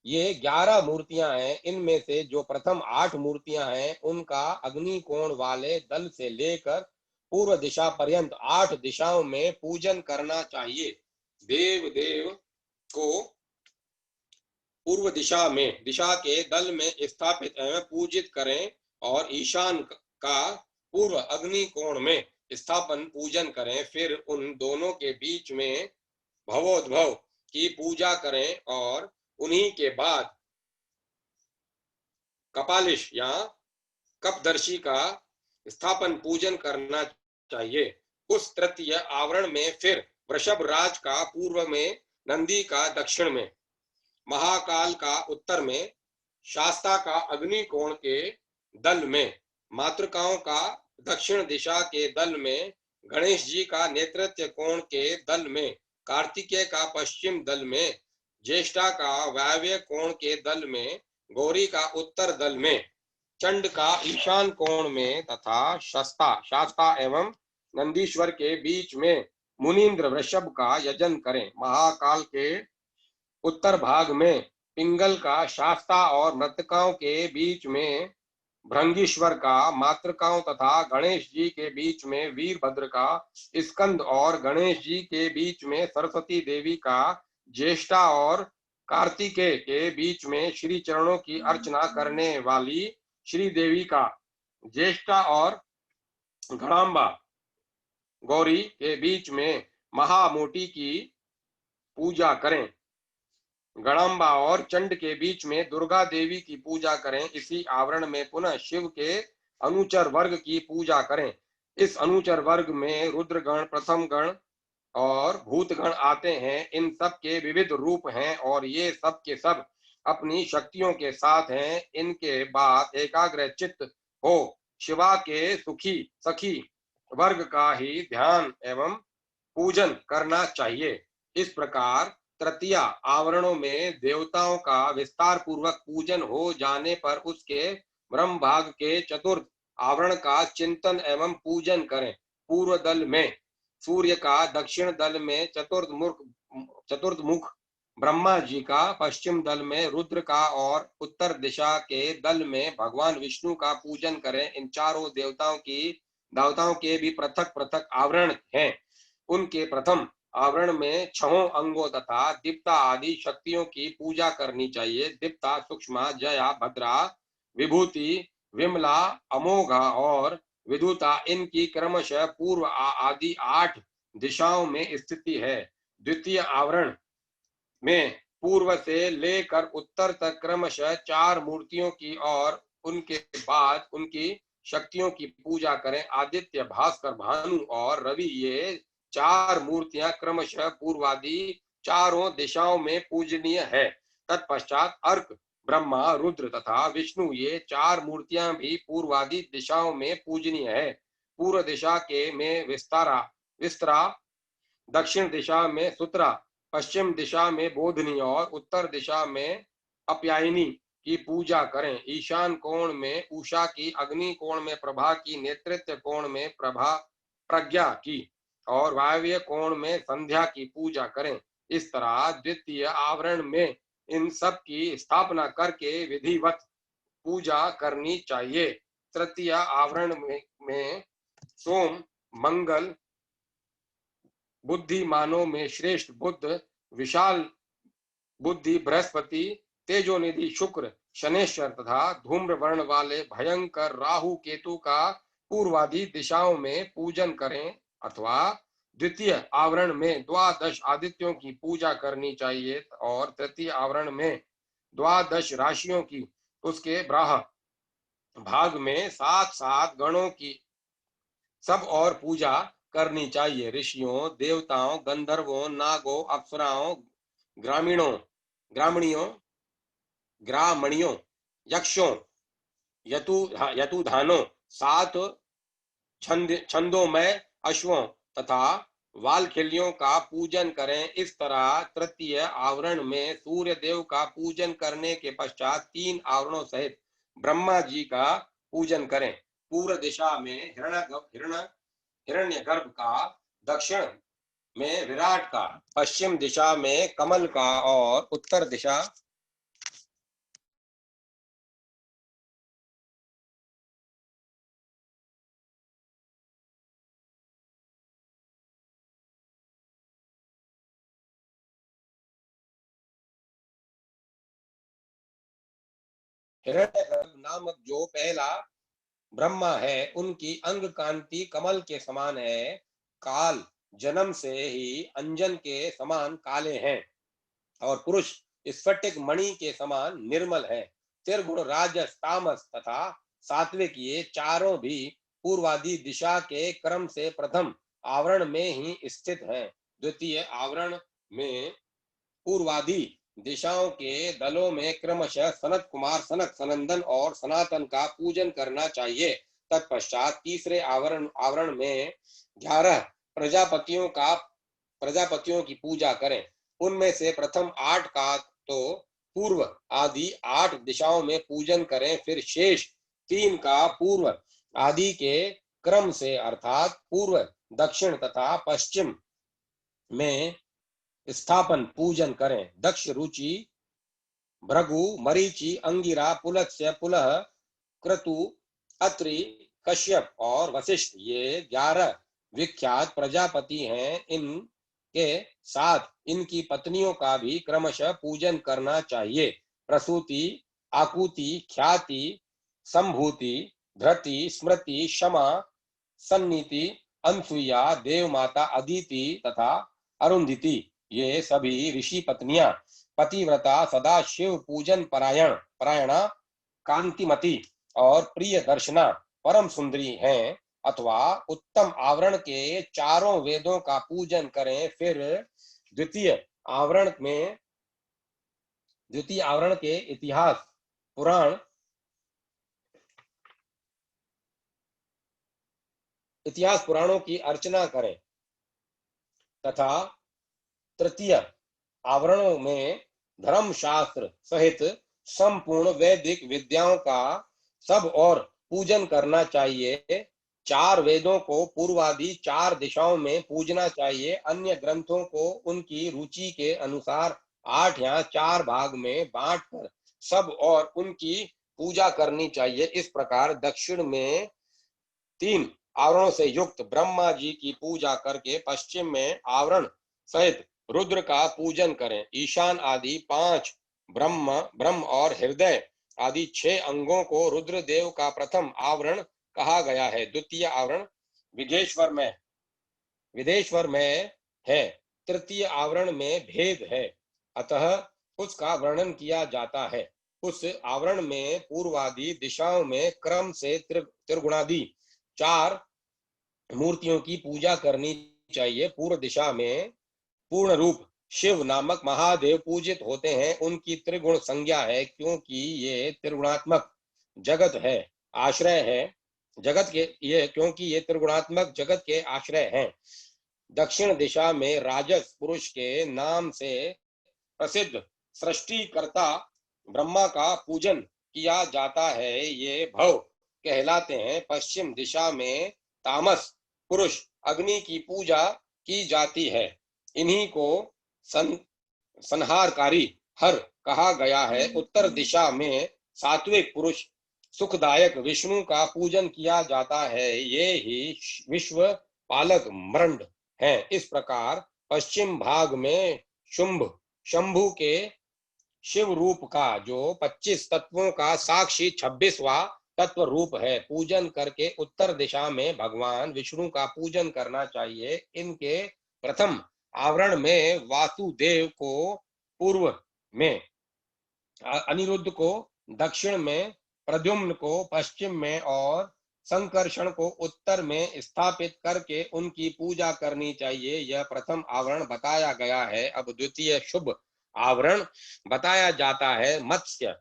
S1: ये 11 मूर्तियां हैं। इनमें से जो प्रथम 8 मूर्तियां हैं उनका अग्नि कोण वाले दल से लेकर पूर्व दिशा पर्यंत 8 दिशाओं में पूजन करना चाहिए। देव देव को पूर्व दिशा के दल में स्थापित एवं पूजित करें और ईशान का पूर्व अग्नि कोण में स्थापन पूजन करें। फिर उन दोनों के बीच में भवोद्भव की पूजा करें और उन्हीं के बाद कपालिश या कपदर्शी का स्थापन पूजन करना चाहिए। उस तृतीय आवरण में फिर वृषभ राज का पूर्व में, नंदी का दक्षिण में, महाकाल का उत्तर में, शास्ता का अग्नि कोण के दल में, मातृकाओं का दक्षिण दिशा के दल में, गणेश जी का नेतृत्व कोण के दल में, कार्तिकेय का पश्चिम दल में, ज्येष्ठा का वायव्य कोण के दल में, गौरी का उत्तर दल में, चंड का ईशान कोण में तथा शास्ता एवं नंदीश्वर के बीच में मुनीन्द्र वृषभ का यजन करें। महाकाल के उत्तर भाग में पिंगल का शास्ता और मृतकाओं के बीच में भृंगीश्वर का, मातृकाओं तथा गणेश जी के बीच में वीरभद्र का, स्कंद और गणेश जी के बीच में सरस्वती देवी का, ज्येष्ठा और कार्तिकेय के बीच में श्री चरणों की अर्चना करने वाली श्री देवी का, ज्येष्ठा और घड़ाम्बा गौरी के बीच में महामोटी की पूजा करें। गणाम्बा और चंड के बीच में दुर्गा देवी की पूजा करें। इसी आवरण में पुनः शिव के अनुचर वर्ग की पूजा करें। इस अनुचर वर्ग में रुद्रगण, प्रथम गण और भूतगण आते हैं। इन सब के विविध रूप हैं और ये सब के सब अपनी शक्तियों के साथ हैं। इनके बाद एकाग्र चित्त हो शिवा के सखी वर्ग का ही ध्यान एवं पूजन करना चाहिए। इस प्रकार तृतीय आवरणों में देवताओं का विस्तार पूर्वक पूजन हो जाने पर उसके ब्रह्म भाग के चतुर्थ आवरण का चिंतन एवं पूजन करें। पूर्व दल में सूर्य का, दक्षिण दल में चतुर्मुख ब्रह्मा जी का, पश्चिम दल में रुद्र का और उत्तर दिशा के दल में भगवान विष्णु का पूजन करें। इन चारों देवताओं के भी पृथक पृथक आवरण हैं। उनके प्रथम आवरण में 6 अंगों तथा दीप्ता आदि शक्तियों की पूजा करनी चाहिए। दीप्ता, सूक्ष्मा, जया, भद्रा, विभूति, विमला, अमोघा और विदुता इनकी क्रमशः पूर्व आदि 8 दिशाओं में स्थिति है। द्वितीय आवरण में पूर्व से लेकर उत्तर तक क्रमशः 4 मूर्तियों की और उनके बाद उनकी शक्तियों की पूजा करें। आदित्य, भास्कर, भानु और रवि ये 4 मूर्तियां क्रमशः पूर्वादि चारों दिशाओं में पूजनीय है। तत्पश्चात अर्क, ब्रह्मा, रुद्र तथा विष्णु ये 4 मूर्तियां भी पूर्वादि दिशाओं में पूजनीय है। पूर्व दिशा के में विस्तरा, दक्षिण दिशा में सुतरा, पश्चिम दिशा में बोधनी और उत्तर दिशा में अप्यायनी की पूजा करें। ईशान कोण में उषा की, अग्नि कोण में प्रभा की, नेतृत्व कोण में प्रज्ञा की और वायव्य कोण में संध्या की पूजा करें। इस तरह द्वितीय आवरण में इन सब की स्थापना करके विधिवत पूजा करनी चाहिए। तृतीय आवरण में सोम, मंगल, बुद्धिमानों में श्रेष्ठ बुद्ध, विशाल बुद्धि बृहस्पति, तेजोनिधि शुक्र, शनेश्वर तथा धूम्र वर्ण वाले भयंकर राहु केतु का पूर्वादि दिशाओं में पूजन करें। अथवा द्वितीय आवरण में द्वादश आदित्यों की पूजा करनी चाहिए और तृतीय आवरण में द्वादश राशियों की, उसके ब्राह भाग में 7 गणों की सब और पूजा करनी चाहिए। ऋषियों, देवताओं, गंधर्वों, नागों, अप्सराओं, ग्रामणियों, यक्षों, यतुधानों, 7 छंदोमय अश्वों तथा वालखिलियों का पूजन करें। इस तरह तृतीय आवरण में सूर्य देव का पूजन करने के पश्चात 3 आवरणों सहित ब्रह्मा जी का पूजन करें। पूर्व दिशा में हिरण्यगर्भ का, दक्षिण में विराट का, पश्चिम दिशा में कमल का और उत्तर दिशा हिरण्यगर्भ नामक जो पहला ब्रह्मा है, उनकी अंग कांति कमल के समान है। काल जन्म से ही अंजन के समान काले हैं और पुरुष स्फटिक मणि के समान निर्मल है। त्रिगुण राजस तामस तथा सात्विक ये चारों भी पूर्वादि दिशा के क्रम से प्रथम आवरण में ही स्थित हैं। द्वितीय आवरण में पूर्वादि दिशाओं के दलों में क्रमशः सनत कुमार, सनक, सनंदन और सनातन का पूजन करना चाहिए। तत्पश्चात तीसरे आवरण में 11 प्रजापतियों की पूजा करें। उनमें से प्रथम 8 का तो पूर्व आदि 8 दिशाओं में पूजन करें, फिर शेष 3 का पूर्व आदि के क्रम से अर्थात पूर्व, दक्षिण तथा पश्चिम में स्थापन पूजन करें। दक्ष, रुचि, भृगु, मरीचि, अंगिरा, पुलत्स्य, पुलह, क्रतु, अत्रि, कश्यप और वशिष्ठ ये 11 विख्यात प्रजापति हैं। इनके साथ इनकी पत्नियों का भी क्रमशः पूजन करना चाहिए। प्रसूति, आकुति, ख्याति, संभूति, धृति, स्मृति, क्षमा, सन्नीति, अनसुईया, देवमाता अदिति तथा अरुंधति ये सभी ऋषि पत्नियां पतिव्रता, सदा शिव पूजन परायणा, कांतिमती और प्रिय दर्शना परम सुंदरी हैं। अथवा उत्तम आवरण के चारों वेदों का पूजन करें। फिर द्वितीय आवरण के इतिहास पुराणों की अर्चना करें तथा तृतीय आवरणों में धर्मशास्त्र सहित संपूर्ण वैदिक विद्याओं का सब और पूजन करना चाहिए। 4 वेदों को पूर्वादि 4 दिशाओं में पूजना चाहिए। अन्य ग्रंथों को उनकी रुचि के अनुसार 8 या 4 भाग में बांटकर सब और उनकी पूजा करनी चाहिए। इस प्रकार दक्षिण में 3 आवरणों से युक्त ब्रह्मा जी की पूजा करके पश्चिम में आवरण सहित रुद्र का पूजन करें। ईशान आदि 5 ब्रह्म और हृदय आदि 6 अंगों को रुद्रदेव का प्रथम आवरण कहा गया है। द्वितीय आवरण विदेश्वर में है। तृतीय आवरण में भेद है, अतः उसका वर्णन किया जाता है। उस आवरण में पूर्वादि दिशाओं में क्रम से त्रिगुणादि 4 मूर्तियों की पूजा करनी चाहिए। पूर्व दिशा में पूर्ण रूप शिव नामक महादेव पूजित होते हैं। उनकी त्रिगुण संज्ञा है, क्योंकि ये त्रिगुणात्मक जगत है, आश्रय है क्योंकि ये त्रिगुणात्मक जगत के आश्रय हैं। दक्षिण दिशा में राजस पुरुष के नाम से प्रसिद्ध सृष्टिकर्ता ब्रह्मा का पूजन किया जाता है, ये भव कहलाते हैं। पश्चिम दिशा में तामस पुरुष अग्नि की पूजा की जाती है। इन्हीं को संहारकारी हर कहा गया है। उत्तर दिशा में सात्विक पुरुष सुखदायक विष्णु का पूजन किया जाता है, ये ही विश्व पालक मृंड हैं। इस प्रकार पश्चिम भाग में शंभु के शिव रूप का जो 25 तत्वों का साक्षी 26वां तत्व रूप है, पूजन करके उत्तर दिशा में भगवान विष्णु का पूजन करना चाहिए। इनके प्रथम आवरण में वासुदेव को पूर्व में, अनिरुद्ध को दक्षिण में, प्रद्युम्न को पश्चिम में और संकर्षण को उत्तर में स्थापित करके उनकी पूजा करनी चाहिए। यह प्रथम आवरण बताया गया है। अब द्वितीय शुभ आवरण बताया जाता है। मत्स्य,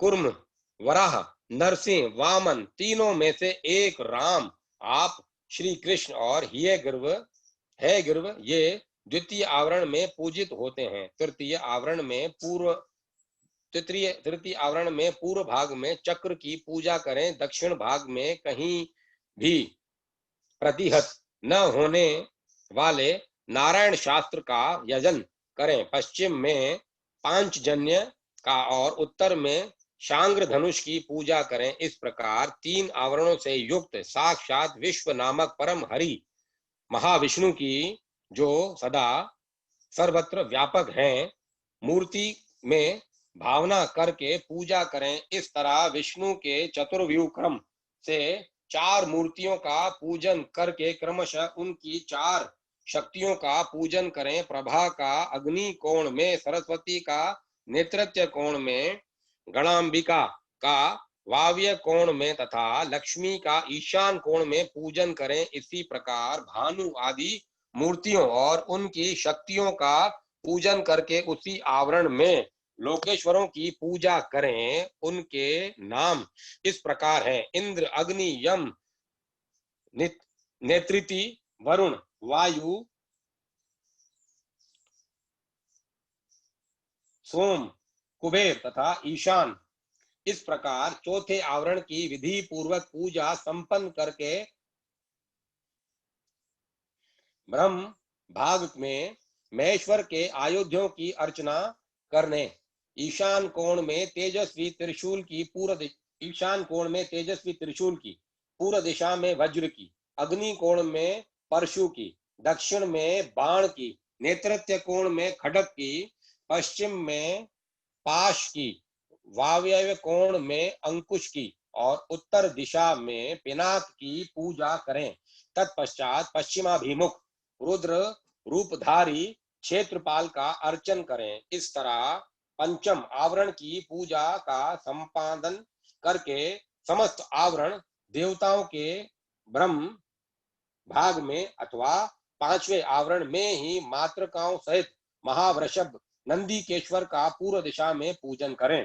S1: कुर्म, वराह, नरसिंह, वामन तीनों में से एक राम, आप, श्री कृष्ण और है गिर्व ये द्वितीय आवरण में पूजित होते हैं। तृतीय आवरण में पूर्व भाग में चक्र की पूजा करें। दक्षिण भाग में कहीं भी प्रतिहत न होने वाले नारायण शास्त्र का यजन करें। पश्चिम में पांचजन्य का और उत्तर में शांग्र धनुष की पूजा करें। इस प्रकार 3 आवरणों से युक्त साक्षात विश्व नामक परम हरि महाविष्णु की, जो सदा सर्वत्र व्यापक हैं, मूर्ति में भावना करके पूजा करें। इस तरह विष्णु के चतुर्व्यूह क्रम से 4 मूर्तियों का पूजन करके क्रमशः उनकी 4 शक्तियों का पूजन करें। प्रभा का अग्नि कोण में, सरस्वती का नेतृत्व कोण में, गणांबिका का वाव्य कोण में तथा लक्ष्मी का ईशान कोण में पूजन करें। इसी प्रकार भानु आदि मूर्तियों और उनकी शक्तियों का पूजन करके उसी आवरण में लोकेश्वरों की पूजा करें। उनके नाम इस प्रकार हैं: इंद्र, अग्नि, यम, नेत्रिति, वरुण, वायु, सोम, कुबेर तथा ईशान। इस प्रकार चौथे आवरण की विधि पूर्वक पूजा संपन्न करके ब्रह्म भाग में महेश्वर के आयुधों की अर्चना करने। ईशान कोण में तेजस्वी त्रिशूल की ईशान कोण में तेजस्वी त्रिशूल की, पूर्व दिशा में वज्र की, अग्नि कोण में परशु की, दक्षिण में बाण की, नेतृत्व कोण में खड्ग की, पश्चिम में पाश की, वायव्य कोण में अंकुश की और उत्तर दिशा में पिनाक की पूजा करें। तत्पश्चात पश्चिमाभिमुख रुद्र रूपधारी क्षेत्रपाल का अर्चन करें। इस तरह पंचम आवरण की पूजा का संपादन करके समस्त आवरण देवताओं के ब्रह्म भाग में अथवा पांचवें आवरण में ही मातृकाओं सहित महावृषभ नंदीकेश्वर का पूर्व दिशा में पूजन करें।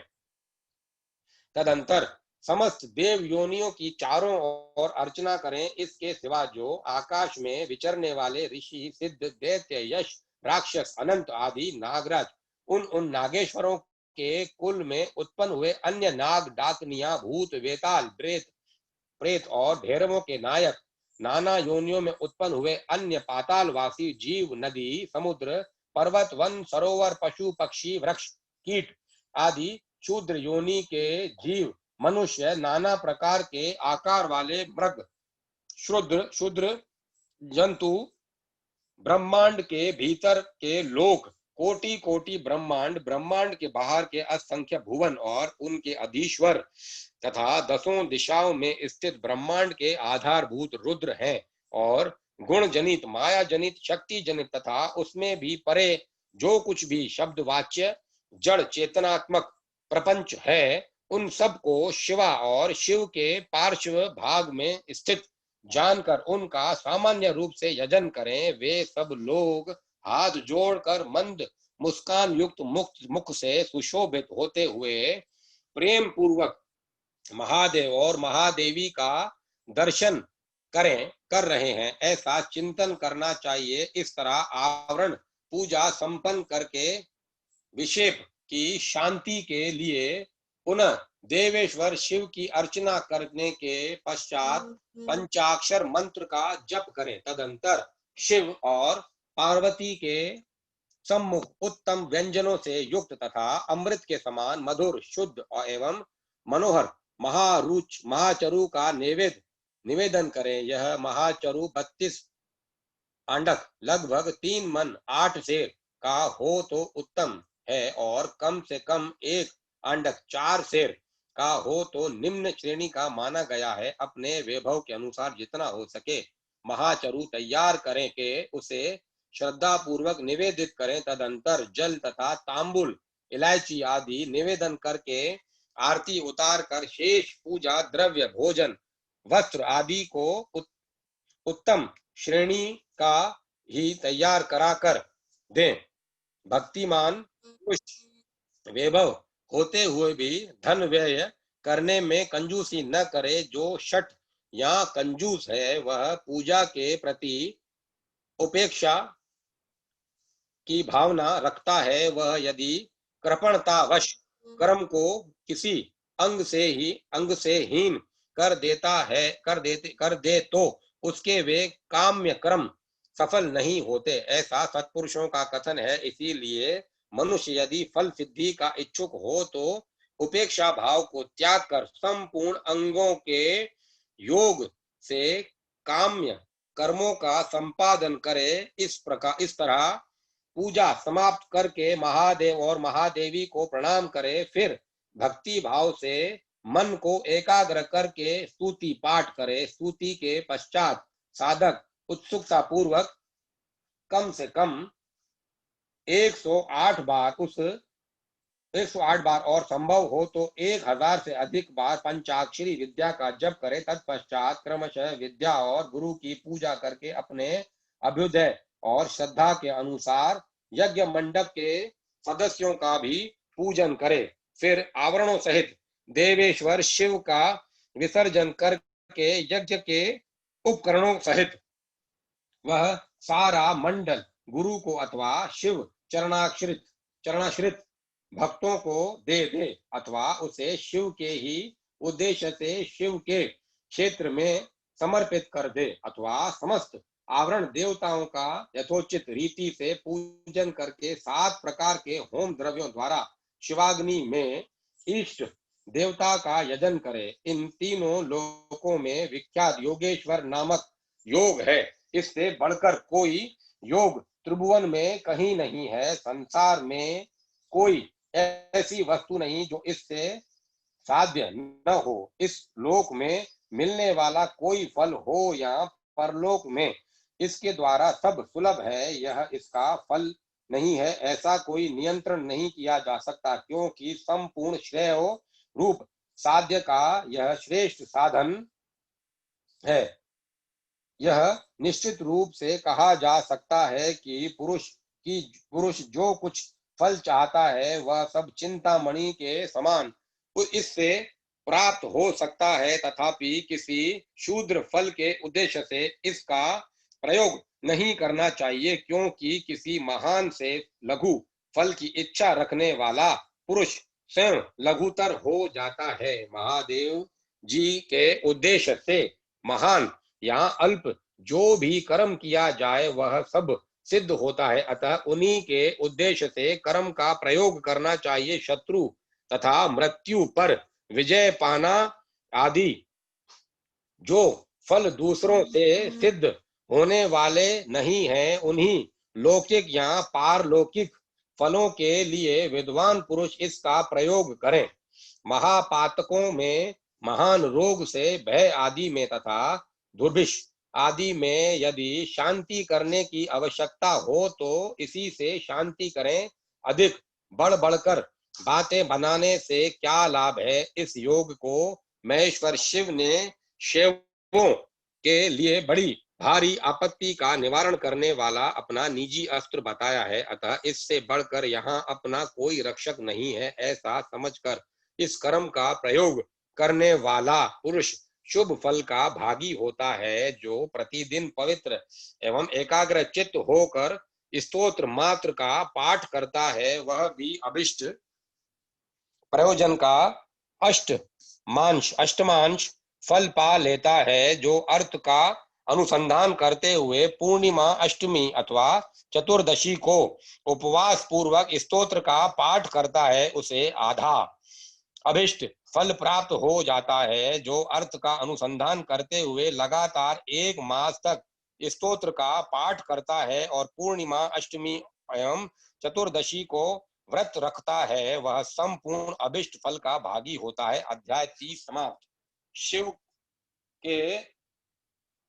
S1: तदंतर समस्त देव योनियों की चारों ओर अर्चना करें। इसके सिवा जो आकाश में विचरने वाले ऋषि, सिद्ध, दैत्य, यश, राक्षस, अनंत आदि नागराज, उन नागेश्वरों के कुल में उत्पन्न हुए अन्य नाग, डाकनिया, भूत, वेताल, प्रेत और भैरवों के नायक, नाना योनियों में उत्पन्न हुए अन्य पातालवासी जीव, नदी, समुद्र, पर्वत, वन, सरोवर, पशु, पक्षी, वृक्ष, कीट आदि शूद्र योनि के जीव, मनुष्य, नाना प्रकार के आकार वाले मृग, शूद्र जंतु, ब्रह्मांड के भीतर के लोक, कोटि कोटि ब्रह्मांड, ब्रह्मांड के बाहर के असंख्य भुवन और उनके अधीश्वर तथा दसों दिशाओं में स्थित ब्रह्मांड के आधारभूत रुद्र हैं और गुण जनित, माया जनित, शक्ति जनित तथा उसमें भी परे जो कुछ भी शब्द वाच्य जड़ चेतनात्मक प्रपंच है, उन सब को शिवा और शिव के पार्श्व भाग में स्थित जानकर उनका सामान्य रूप से यजन करें। वे सब लोग हाथ जोड़कर मंद मुस्कान युक्त मुक्त मुख से सुशोभित होते हुए प्रेम पूर्वक महादेव और महादेवी का दर्शन कर रहे हैं, ऐसा चिंतन करना चाहिए। इस तरह आवरण पूजा संपन्न करके विक्षेप की शांति के लिए पुनः देवेश्वर शिव की अर्चना करने के पश्चात पंचाक्षर मंत्र का जप करें। तदंतर शिव और पार्वती के सम्मुख उत्तम व्यंजनों से युक्त तथा अमृत के समान मधुर, शुद्ध एवं मनोहर महाचरु का निवेदन करें। यह महाचरु 32 अंडक लगभग 3 मन 8 सेर का हो तो उत्तम है और कम से कम 1 अंडक 4 सेर का हो तो निम्न श्रेणी का माना गया है। अपने वैभव के अनुसार जितना हो सके महाचरु तैयार करें के उसे श्रद्धा पूर्वक निवेदित करें। तदंतर जल तथा तांबुल, इलायची आदि निवेदन करके आरती उतार कर शेष पूजा द्रव्य, भोजन, वस्त्र आदि को उत्तम श्रेणी का ही तैयार करा कर दें। भक्तिमान वैभव होते हुए भी धन व्यय करने में कंजूसी न करे। जो शठ या कंजूस है वह पूजा के प्रति उपेक्षा की भावना रखता है। वह यदि कृपणतावश कर्म को किसी अंग से हीन कर दे तो उसके वे काम्य कर्म सफल नहीं होते, ऐसा सत्पुरुषों का कथन है। इसीलिए मनुष्य यदि फल सिद्धि का इच्छुक हो तो उपेक्षा भाव को त्याग कर संपूर्ण अंगों के योग से काम्य कर्मों का संपादन करे। इस तरह पूजा समाप्त करके महादेव और महादेवी को प्रणाम करे, फिर भक्ति भाव से मन को एकाग्र करके स्तुति पाठ करे। स्तुति के पश्चात साधक उत्सुकता पूर्वक कम से कम 108 बार 108 बार और संभव हो तो 1000 से अधिक बार पंचाक्षरी विद्या का जप करे। तत्पश्चात क्रमशः विद्या और गुरु की पूजा करके अपने अभ्युदय और श्रद्धा के अनुसार यज्ञ मंडप के सदस्यों का भी पूजन करे। फिर आवरणों सहित देवेश्वर शिव का विसर्जन करके यज्ञ के उपकरणों सहित वह सारा मंडल गुरु को अथवा शिव चरणाश्रित भक्तों को दे दे, अथवा उसे शिव के ही उद्देश्य से शिव के क्षेत्र में समर्पित कर दे, अथवा समस्त आवरण देवताओं का यथोचित रीति से पूजन करके 7 प्रकार के होम द्रव्यों द्वारा शिवाग्नि में इष्ट देवता का यजन करे। इन तीनों लोकों में विख्यात योगेश्वर नामक योग है। इससे बढ़कर कोई योग त्रिभुवन में कहीं नहीं है। संसार में कोई ऐसी वस्तु नहीं जो इससे साध्य न हो। इस लोक में मिलने वाला कोई फल हो या परलोक में इसके द्वारा सब सुलभ है, यह इसका फल नहीं है, ऐसा कोई नियंत्रण नहीं किया जा सकता, क्योंकि संपूर्ण श्रेय रूप साध्य का यह श्रेष्ठ साधन है। यह निश्चित रूप से कहा जा सकता है कि पुरुष जो कुछ फल चाहता है वह सब चिंतामणि के समान इससे प्राप्त हो सकता है, तथापि किसी शूद्र फल के उद्देश्य से इसका प्रयोग नहीं करना चाहिए, क्योंकि किसी महान से लघु फल की इच्छा रखने वाला पुरुष स्वयं लघुतर हो जाता है। महादेव जी के उद्देश्य से महान या अल्प जो भी कर्म किया जाए वह सब सिद्ध होता है, अतः उन्हीं के उद्देश्य से कर्म का प्रयोग करना चाहिए। शत्रु तथा मृत्यु पर विजय पाना आदि जो फल दूसरों से सिद्ध होने वाले नहीं हैं, उन्हीं लौकिक या पारलौकिक फलों के लिए विद्वान पुरुष इसका प्रयोग करें। महापातकों में महान रोग से भय आदि में तथा दुर्भिक्ष आदि में यदि शांति करने की आवश्यकता हो तो इसी से शांति करें। अधिक बढ़ बढ़कर बातें बनाने से क्या लाभ है। इस योग को महेश्वर शिव ने शैवों के लिए बड़ी भारी आपत्ति का निवारण करने वाला अपना निजी अस्त्र बताया है, अतः इससे बढ़कर यहाँ अपना कोई रक्षक नहीं है। ऐसा समझकर इस कर्म का प्रयोग करने वाला पुरुष शुभ फल का भागी होता है। जो प्रतिदिन पवित्र एवं एकाग्र चित्त होकर स्तोत्र मात्र का पाठ करता है वह भी अभिष्ट प्रयोजन का अष्टमांश फल पा लेता है। जो अर्थ का अनुसंधान करते हुए पूर्णिमा, अष्टमी अथवा चतुर्दशी को उपवास पूर्वक स्तोत्र का पाठ करता है उसे आधा अभिष्ट फल प्राप्त हो जाता है। जो अर्थ का अनुसंधान करते हुए लगातार 1 मास तक स्तोत्र का पाठ करता है और पूर्णिमा, अष्टमी एवं चतुर्दशी को व्रत रखता है वह संपूर्ण अभिष्ट फल का भागी होता है। अध्याय 30 समाप्त। शिव के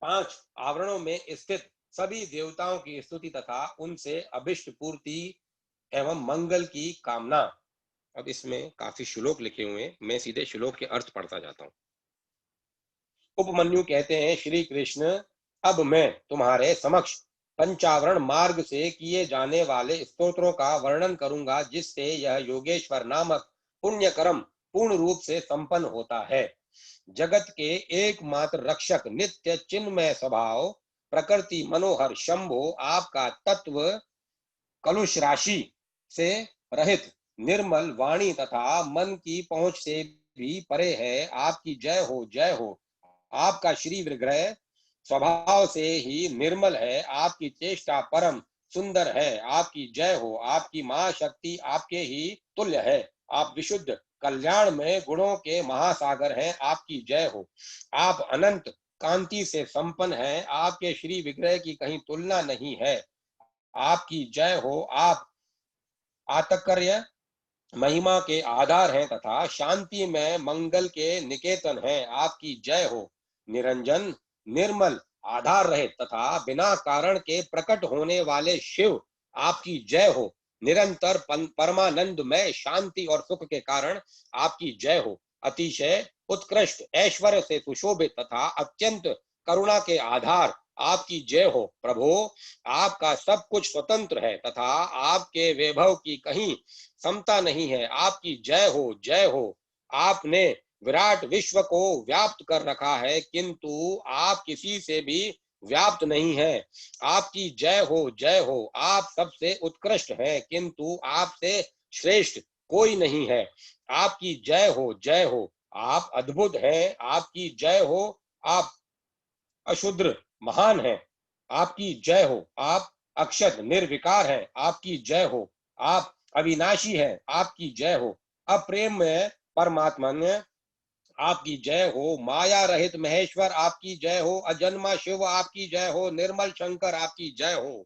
S1: 5 आवरणों में स्थित सभी देवताओं की स्तुति तथा उनसे अभिष्ट पूर्ति एवं मंगल की कामना। अब इसमें काफी श्लोक लिखे हुए हैं, मैं सीधे श्लोक के अर्थ पढ़ता जाता हूं। उपमन्यु कहते हैं, श्री कृष्ण अब मैं तुम्हारे समक्ष पंचावरण मार्ग से किए जाने वाले स्तोत्रों का वर्णन करूंगा, जिससे यह योगेश्वर नामक पुण्य कर्म पूर्ण रूप से संपन्न होता है। जगत के एकमात्र रक्षक, नित्य चिन्मय स्वभाव, प्रकृति मनोहर शंभो, आपका तत्व कलुष राशि से रहित निर्मल वाणी तथा मन की पहुंच से भी परे है। आपकी जय हो, जय हो। आपका श्री विग्रह स्वभाव से ही निर्मल है, आपकी चेष्टा परम सुंदर है। आपकी जय हो। आपकी महाशक्ति आपके ही तुल्य है। आप विशुद्ध कल्याण में गुणों के महासागर हैं, आपकी जय हो। आप अनंत कांति से संपन्न हैं, आपके श्री विग्रह की कहीं तुलना नहीं है। आपकी जय हो। आप आतकर्य महिमा के आधार हैं तथा शांति में मंगल के निकेतन हैं। आपकी जय हो। निरंजन निर्मल आधार रहे तथा बिना कारण के प्रकट होने वाले शिव, आपकी जय हो। निरंतर परमानंद में शांति और सुख के कारण आपकी जय हो। अतिशय उत्कृष्ट ऐश्वर्य से सुशोभित तथा अत्यंत करुणा के आधार, आपकी जय हो। प्रभो, आपका सब कुछ स्वतंत्र है तथा आपके वैभव की कहीं समता नहीं है। आपकी जय हो, जय हो। आपने विराट विश्व को व्याप्त कर रखा है, किंतु आप किसी से भी व्याप्त नहीं है। आपकी जय हो, जय हो। आप सबसे उत्कृष्ट हैं, किंतु आपसे श्रेष्ठ कोई नहीं है। आपकी जय हो, जय हो। आप अद्भुत हैं, आपकी जय हो। आप अशुद्र महान है, आपकी जय हो। आप अक्षत निर्विकार है, आपकी जय हो। आप अविनाशी है, आपकी जय हो। अप्रेम में परमात्मा ने, आपकी जय हो। माया रहित महेश्वर, आपकी जय हो। अजन्मा शिव, आपकी जय हो। निर्मल शंकर, आपकी जय हो,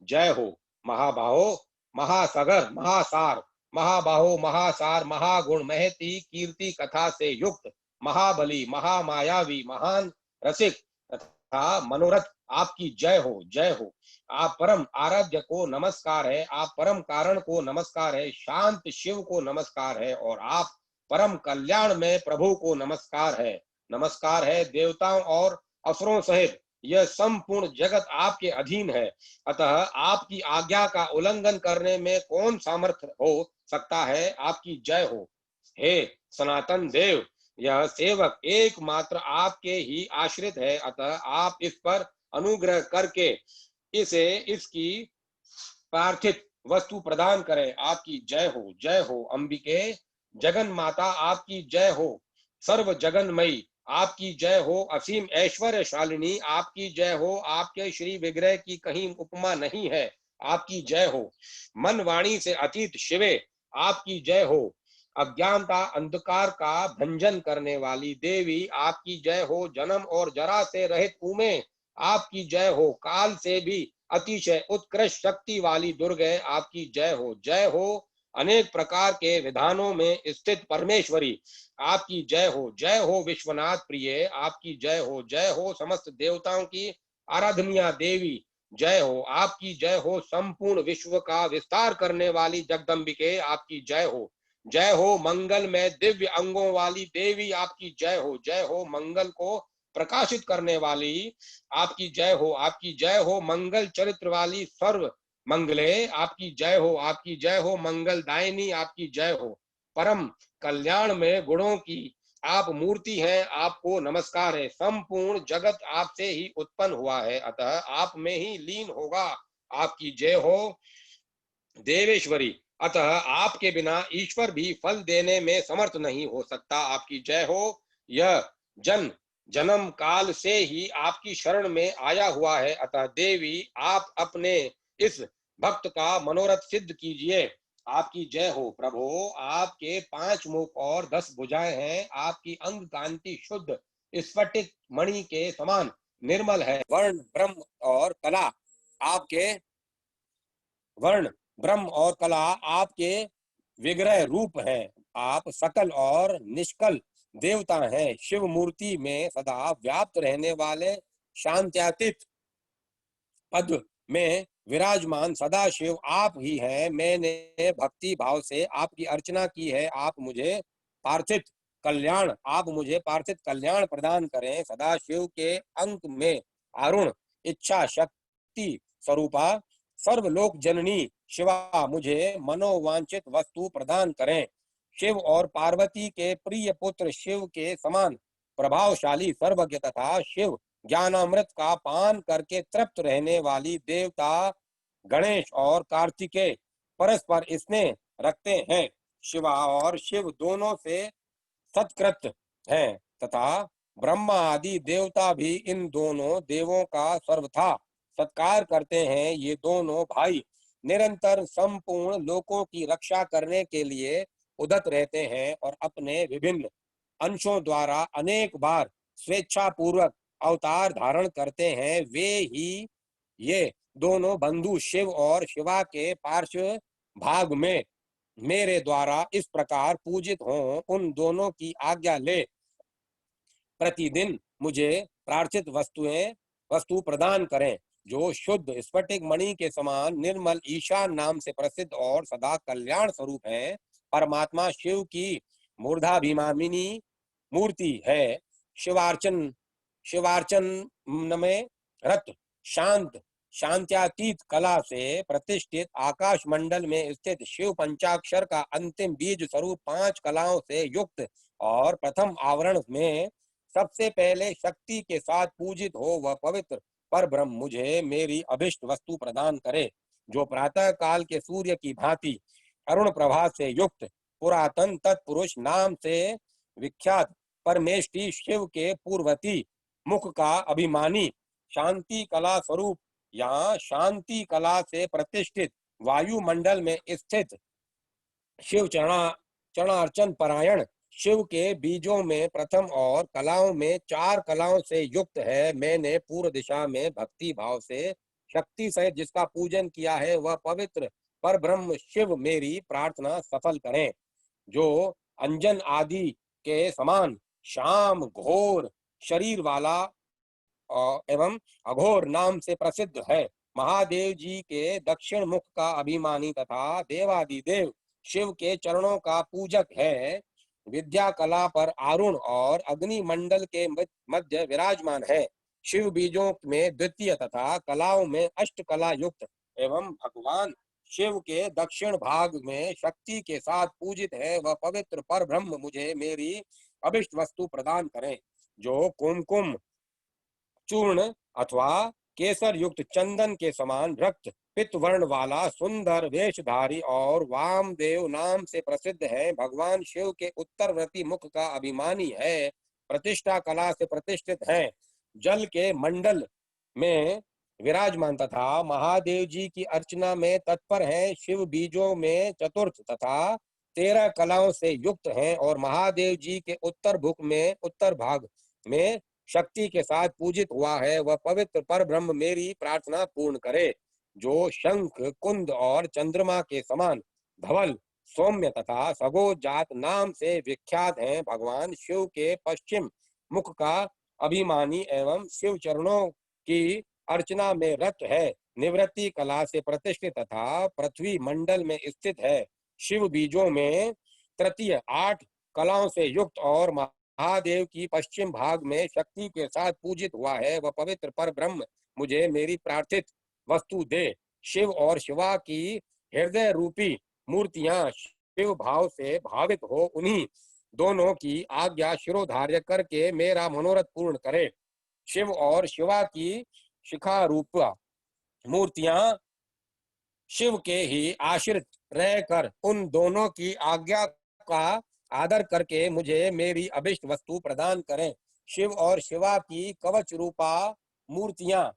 S1: जय हो। महाबाहो महासागर महासार, महाबाहो महासार महागुण महती कीर्ति कथा से युक्त, महाबली महामायावी महान रसिक तथा मनोरथ, आपकी जय हो, जय हो। आप परम आराध्य को नमस्कार है, आप परम कारण को नमस्कार है, शांत शिव को नमस्कार है, और आप परम कल्याण में प्रभु को नमस्कार है। नमस्कार है देवताओं और असुरों सहित, यह संपूर्ण जगत आपके अधीन है, अतः आपकी आज्ञा का उल्लंघन करने में कौन सामर्थ्य हो सकता है। आपकी जय हो। हे सनातन देव, यह सेवक एकमात्र आपके ही आश्रित है, अतः आप इस पर अनुग्रह करके इसे इसकी पार्थिव वस्तु प्रदान करें। आपकी जय हो, जय हो। अंबिके जगन माता, आपकी जय हो। सर्व जगनमयी, आपकी जय हो। असीम ऐश्वर्यशालिनी, आपकी जय हो। आपके श्री विग्रह की कहीं उपमा नहीं है, आपकी जय हो। मन वाणी से अतीत शिवे, आपकी जय हो। अज्ञानता अंधकार का भंजन करने वाली देवी, आपकी जय हो। जन्म और जरा से रहित उमे, आपकी जय हो। काल से भी अतिशय उत्कृष्ट शक्ति वाली दुर्गे, आपकी जय हो, जय हो। अनेक प्रकार के विधानों में स्थित परमेश्वरी, आपकी जय हो, जय हो। विश्वनाथ प्रिय, आपकी जय हो, जय हो। समस्त देवताओं की आराधनिया देवी, जय हो, आपकी जय हो। संपूर्ण विश्व का विस्तार करने वाली जगदम्बिके, आपकी जय हो, जय हो। मंगल में दिव्य अंगों वाली देवी, आपकी जय हो, जय हो। मंगल को प्रकाशित करने वाली, आपकी जय हो, आपकी जय हो। मंगल चरित्र वाली सर्व मंगले, आपकी जय हो, आपकी जय हो। मंगल दायिनी, आपकी जय हो। परम कल्याण में गुणों की आप मूर्ति हैं, आपको नमस्कार है। संपूर्ण जगत आपसे ही उत्पन्न हुआ है, अतः आप में ही लीन होगा। आपकी जय हो देवेश्वरी, अतः आपके बिना ईश्वर भी फल देने में समर्थ नहीं हो सकता। आपकी जय हो। यह जन जन्म काल से ही आपकी शरण में आया हुआ है, अतः देवी आप अपने इस भक्त का मनोरथ सिद्ध कीजिए। आपकी जय हो। प्रभु, आपके 5 मुख और 10 भुजाएं हैं, आपकी अंग कांति शुद्ध स्फटिक मणि के समान निर्मल है। वर्ण ब्रह्म और कला आपके वर्ण ब्रह्म और कला आपके विग्रह रूप है। आप सकल और निष्कल देवता हैं। शिव मूर्ति में सदा व्याप्त रहने वाले शांत्यातीत पद में विराजमान सदाशिव आप ही हैं। मैंने भक्ति भाव से आपकी अर्चना की है। आप मुझे पार्थिव कल्याण प्रदान करें। सदाशिव के अंक में अरुण इच्छा शक्ति स्वरूपा सर्वलोक जननी शिवा, मुझे मनोवांछित वस्तु प्रदान करें। शिव और पार्वती के प्रिय पुत्र शिव के समान प्रभावशाली सर्वज्ञ तथा शिव ज्ञानामृत का पान करके तृप्त रहने वाली देवता गणेश और कार्तिकेय परस्पर स्नेह रखते हैं। शिवा और शिव दोनों से सत्कृत हैं तथा ब्रह्मा आदि देवता भी इन दोनों देवों का सर्वथा सत्कार करते हैं। ये दोनों भाई निरंतर संपूर्ण लोकों की रक्षा करने के लिए उदत रहते हैं और अपने विभिन्न अंशों द्वारा अनेक बार स्वेच्छा पूर्वक अवतार धारण करते हैं। वे ही ये दोनों बंधु शिव और शिवा के पार्श्व भाग में मेरे द्वारा इस प्रकार पूजित हों, उन दोनों की आज्ञा ले प्रतिदिन मुझे प्रार्थित वस्तु प्रदान करें, जो शुद्ध स्फटिक मणि के समान निर्मल ईशान नाम से प्रसिद्ध और सदा कल्याण स्वरूप है। परमात्मा शिव की मूर्धाभिमानिनी मूर्ति है। शिवार्चन शिवार्चन में रत शांत शांत्यातीत कला से प्रतिष्ठित आकाश मंडल में स्थित शिव पंचाक्षर का अंतिम बीज स्वरूप 5 कलाओं से युक्त और प्रथम आवरण में सबसे पहले शक्ति के साथ पूजित हो वह पवित्र पर ब्रह्म मुझे मेरी अभिष्ट वस्तु प्रदान करे, जो प्रातः काल के सूर्य की भांति अरुण प्रभा से युक्त पुरातन तत्पुरुष नाम से विख्यात परमेष्टि शिव के पूर्वती मुख का अभिमानी शांति कला स्वरूप या शांति कला से प्रतिष्ठित वायुमंडल में स्थित शिव चरणार्चन परायण शिव के बीजों में प्रथम और कलाओं में 4 कलाओं से युक्त है। मैंने पूर्व दिशा में भक्ति भाव से शक्ति सहित जिसका पूजन किया है वह पवित्र पर ब्रह्म शिव मेरी प्रार्थना सफल करें, जो अंजन आदि के समान श्याम घोर शरीर वाला एवं अघोर नाम से प्रसिद्ध है। महादेव जी के दक्षिण मुख का अभिमानी तथा देवादिदेव शिव के चरणों का पूजक है। विद्या कला पर आरुण और अग्नि मंडल के मध्य विराजमान है। शिव बीजों में द्वितीय तथा कलाओं में अष्ट कला युक्त एवं भगवान शिव के दक्षिण भाग में शक्ति के साथ पूजित है। वह पवित्र पर ब्रह्म मुझे मेरी अभिष्ट वस्तु प्रदान करें, जो कुमकुम चूर्ण अथवा केसर युक्त चंदन के समान रक्त पित्त वर्ण वाला सुंदर वेशधारी और वामदेव नाम से प्रसिद्ध है। भगवान शिव के उत्तरवर्ती मुख का अभिमानी है। प्रतिष्ठा कला से प्रतिष्ठित है। जल के मंडल में विराजमान तथा महादेव जी की अर्चना में तत्पर है। शिव बीजों में चतुर्थ तथा 13 कलाओं से युक्त हैं और महादेव जी के उत्तर भाग में शक्ति के साथ पूजित हुआ है। वह पवित्र पर ब्रह्म मेरी प्रार्थना पूर्ण करे, जो शंख कुंद और चंद्रमा के समान धवल सौम्य तथा सगो जात नाम से विख्यात हैं। भगवान शिव के पश्चिम मुख का अभिमानी एवं शिव चरणों की अर्चना में रत है। निवृत्ति कला से प्रतिष्ठित तथा पृथ्वी मंडल में स्थित है। शिव बीजों में तृतीय 8 कलाओं से युक्त और महादेव की पश्चिम भाग में शक्ति के साथ पूजित हुआ है। वह पवित्र पर ब्रह्म मुझे मेरी प्रार्थित वस्तु दे। शिव और शिवा की हृदय रूपी मूर्तियां शिव भाव से भावित हो उन्हीं दोनों की आज्ञा शिरोधार्य करके मेरा मनोरथ पूर्ण करे। शिव और शिवा की शिखा रूप मूर्तियां शिव के ही आश्रित रहकर उन दोनों की आज्ञा का आदर करके मुझे मेरी अभिष्ट वस्तु प्रदान करें। शिव और शिवा की कवच रूपा मूर्तियां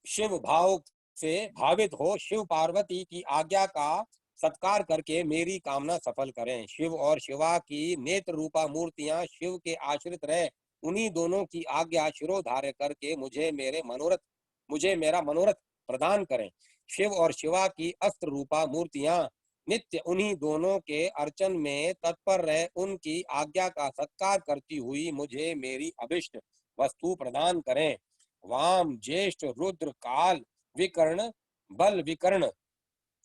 S1: शिव भाव से भावित हो शिव पार्वती की आज्ञा का सत्कार करके मेरी कामना सफल करें। शिव और शिवा की नेत्र रूपा मूर्तियां शिव के आश्रित रह उन्हीं दोनों की आज्ञा शिरोधार्य करके मुझे मेरा मनोरथ प्रदान करें। शिव और शिवा की अस्त्र रूपा मूर्तियां नित्य उन्हीं दोनों के अर्चन में तत्पर रह उनकी आज्ञा का सत्कार करती हुई मुझे मेरी अभिष्ट वस्तु प्रदान करें। वाम ज्येष्ठ रुद्र काल विकर्ण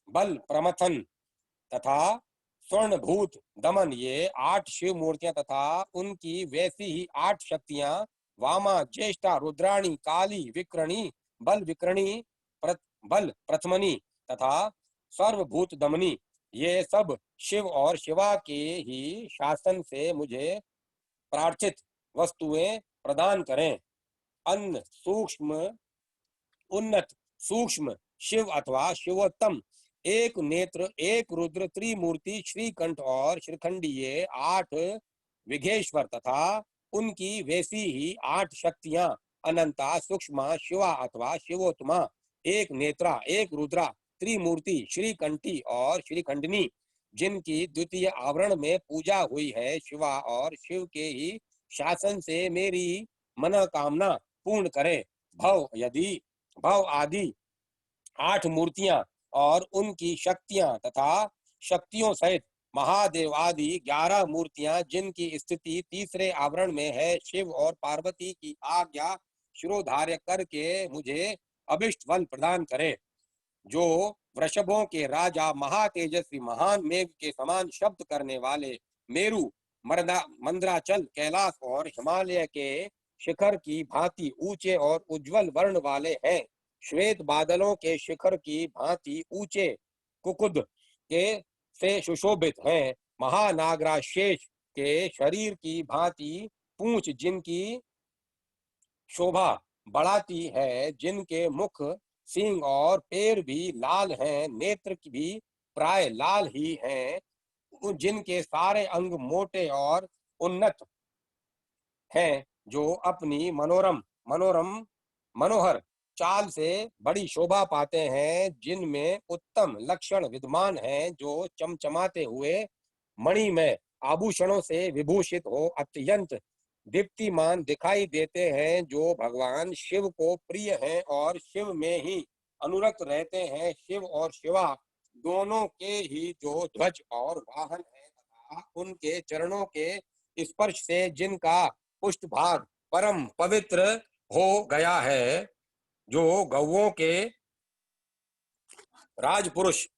S1: बल प्रमथन तथा स्वर्ण भूत दमन, ये 8 शिव मूर्तियां तथा उनकी वैसी ही 8 शक्तियां वामा ज्येष्ठा रुद्राणी काली विक्रणी बल प्रथमनी तथा सर्वभूत दमनी, ये सब शिव और शिवा के ही शासन से मुझे प्रार्थित वस्तुएं प्रदान करें। अन्न उन्नत सूक्ष्म शिव अथवा शिवोत्तम एक नेत्र एक रुद्र त्रिमूर्ति श्रीकंठ और श्रीखंडी, ये 8 विघेश्वर तथा उनकी वैसी ही 8 शक्तियां अनंता सूक्ष्मा शिवा अथवा शिवोत्तमा, एक नेत्रा एक रुद्रा त्रिमूर्ति श्रीकंठी और श्रीखंडनी, जिनकी द्वितीय आवरण में पूजा हुई है। शिवा और शिव के ही शासन से मेरी मनोकामना पूर्ण करे। भव यदि भव आदि 8 मूर्तियां और उनकी शक्तियां तथा शक्तियों सहित महादेव आदि 11 मूर्तियां जिनकी स्थिति तीसरे आवरण में है, शिव और पार्वती की आज्ञा शिरोधार्य करके मुझे अभिष्ट फल प्रदान करे। जो वृषभों के राजा, महातेजस्वी, महान मेघ के समान शब्द करने वाले मेरु, मंद्राचल, कैलाश और हिमालय के शिखर की भांति ऊंचे और उज्जवल वर्ण वाले हैं। श्वेत बादलों के शिखर की भांति ऊंचे कुकुद के से सुशोभित हैं। महानागराज शेष के शरीर की भांति पूंछ जिनकी शोभा बढ़ाती है, जिनके मुख, सींग और पैर भी लाल हैं, नेत्र भी प्राय लाल ही हैं, जिनके सारे अंग मोटे और उन्नत हैं, जो अपनी मनोहर चाल से बड़ी शोभा पाते हैं, जिनमें उत्तम लक्षण विद्यमान हैं, जो चमचमाते हुए मणि में आभूषणों से विभूषित हो अत्यंत दीप्तिमान दिखाई देते हैं, जो भगवान शिव को प्रिय हैं और शिव में ही अनुरक्त रहते हैं। शिव और शिवा दोनों के ही जो ध्वज और वाहन है तथा उनके चरणों के स्पर्श से जिनका पुष्ट भाग परम पवित्र हो गया है, जो गौओं के राजपुरुष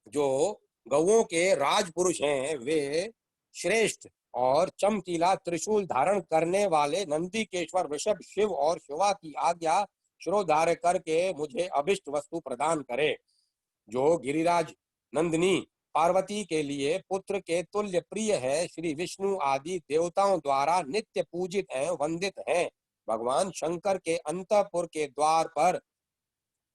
S1: जो गौओं के राजपुरुष हैं, वे श्रेष्ठ और चमकीला त्रिशूल धारण करने वाले नंदीकेश्वर वृषभ शिव और शिवा की आज्ञा शिरोधार्य करके मुझे अभिष्ट वस्तु प्रदान करे। जो गिरिराज नंदिनी पार्वती के लिए पुत्र के तुल्य प्रिय है, श्री विष्णु आदि देवताओं द्वारा नित्य पूजित एवं वंदित हैं। भगवान शंकर के अंतःपुर के द्वार पर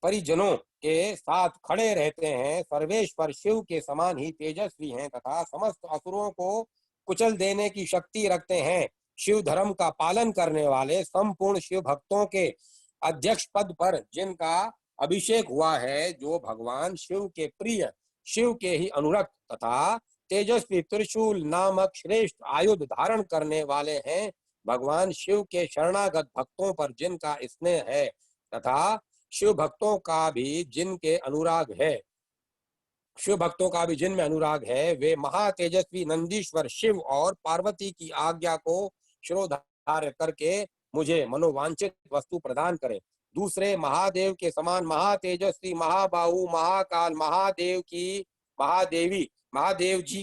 S1: परिजनों के साथ खड़े रहते हैं। सर्वेश्वर शिव के समान ही तेजस्वी हैं तथा समस्त असुरों को कुचल देने की शक्ति रखते हैं। शिव धर्म का पालन करने वाले संपूर्ण शिव भक्तों के अध्यक्ष पद पर जिनका अभिषेक हुआ है, जो भगवान शिव के प्रिय, शिव के ही अनुरक्त तथा तेजस्वी त्रिशूल नामक श्रेष्ठ आयुध धारण करने वाले हैं। भगवान शिव के शरणागत भक्तों पर जिनका स्नेह है तथा शिव भक्तों का भी जिनके अनुराग है, शिव भक्तों का भी जिनमें अनुराग है, वे महातेजस्वी नंदीश्वर शिव और पार्वती की आज्ञा को शिरोधार्य करके मुझे मनोवांछित वस्तु प्रदान करें। दूसरे महादेव के समान महातेजस्वी, महाबाहु, महाकाल महादेव जी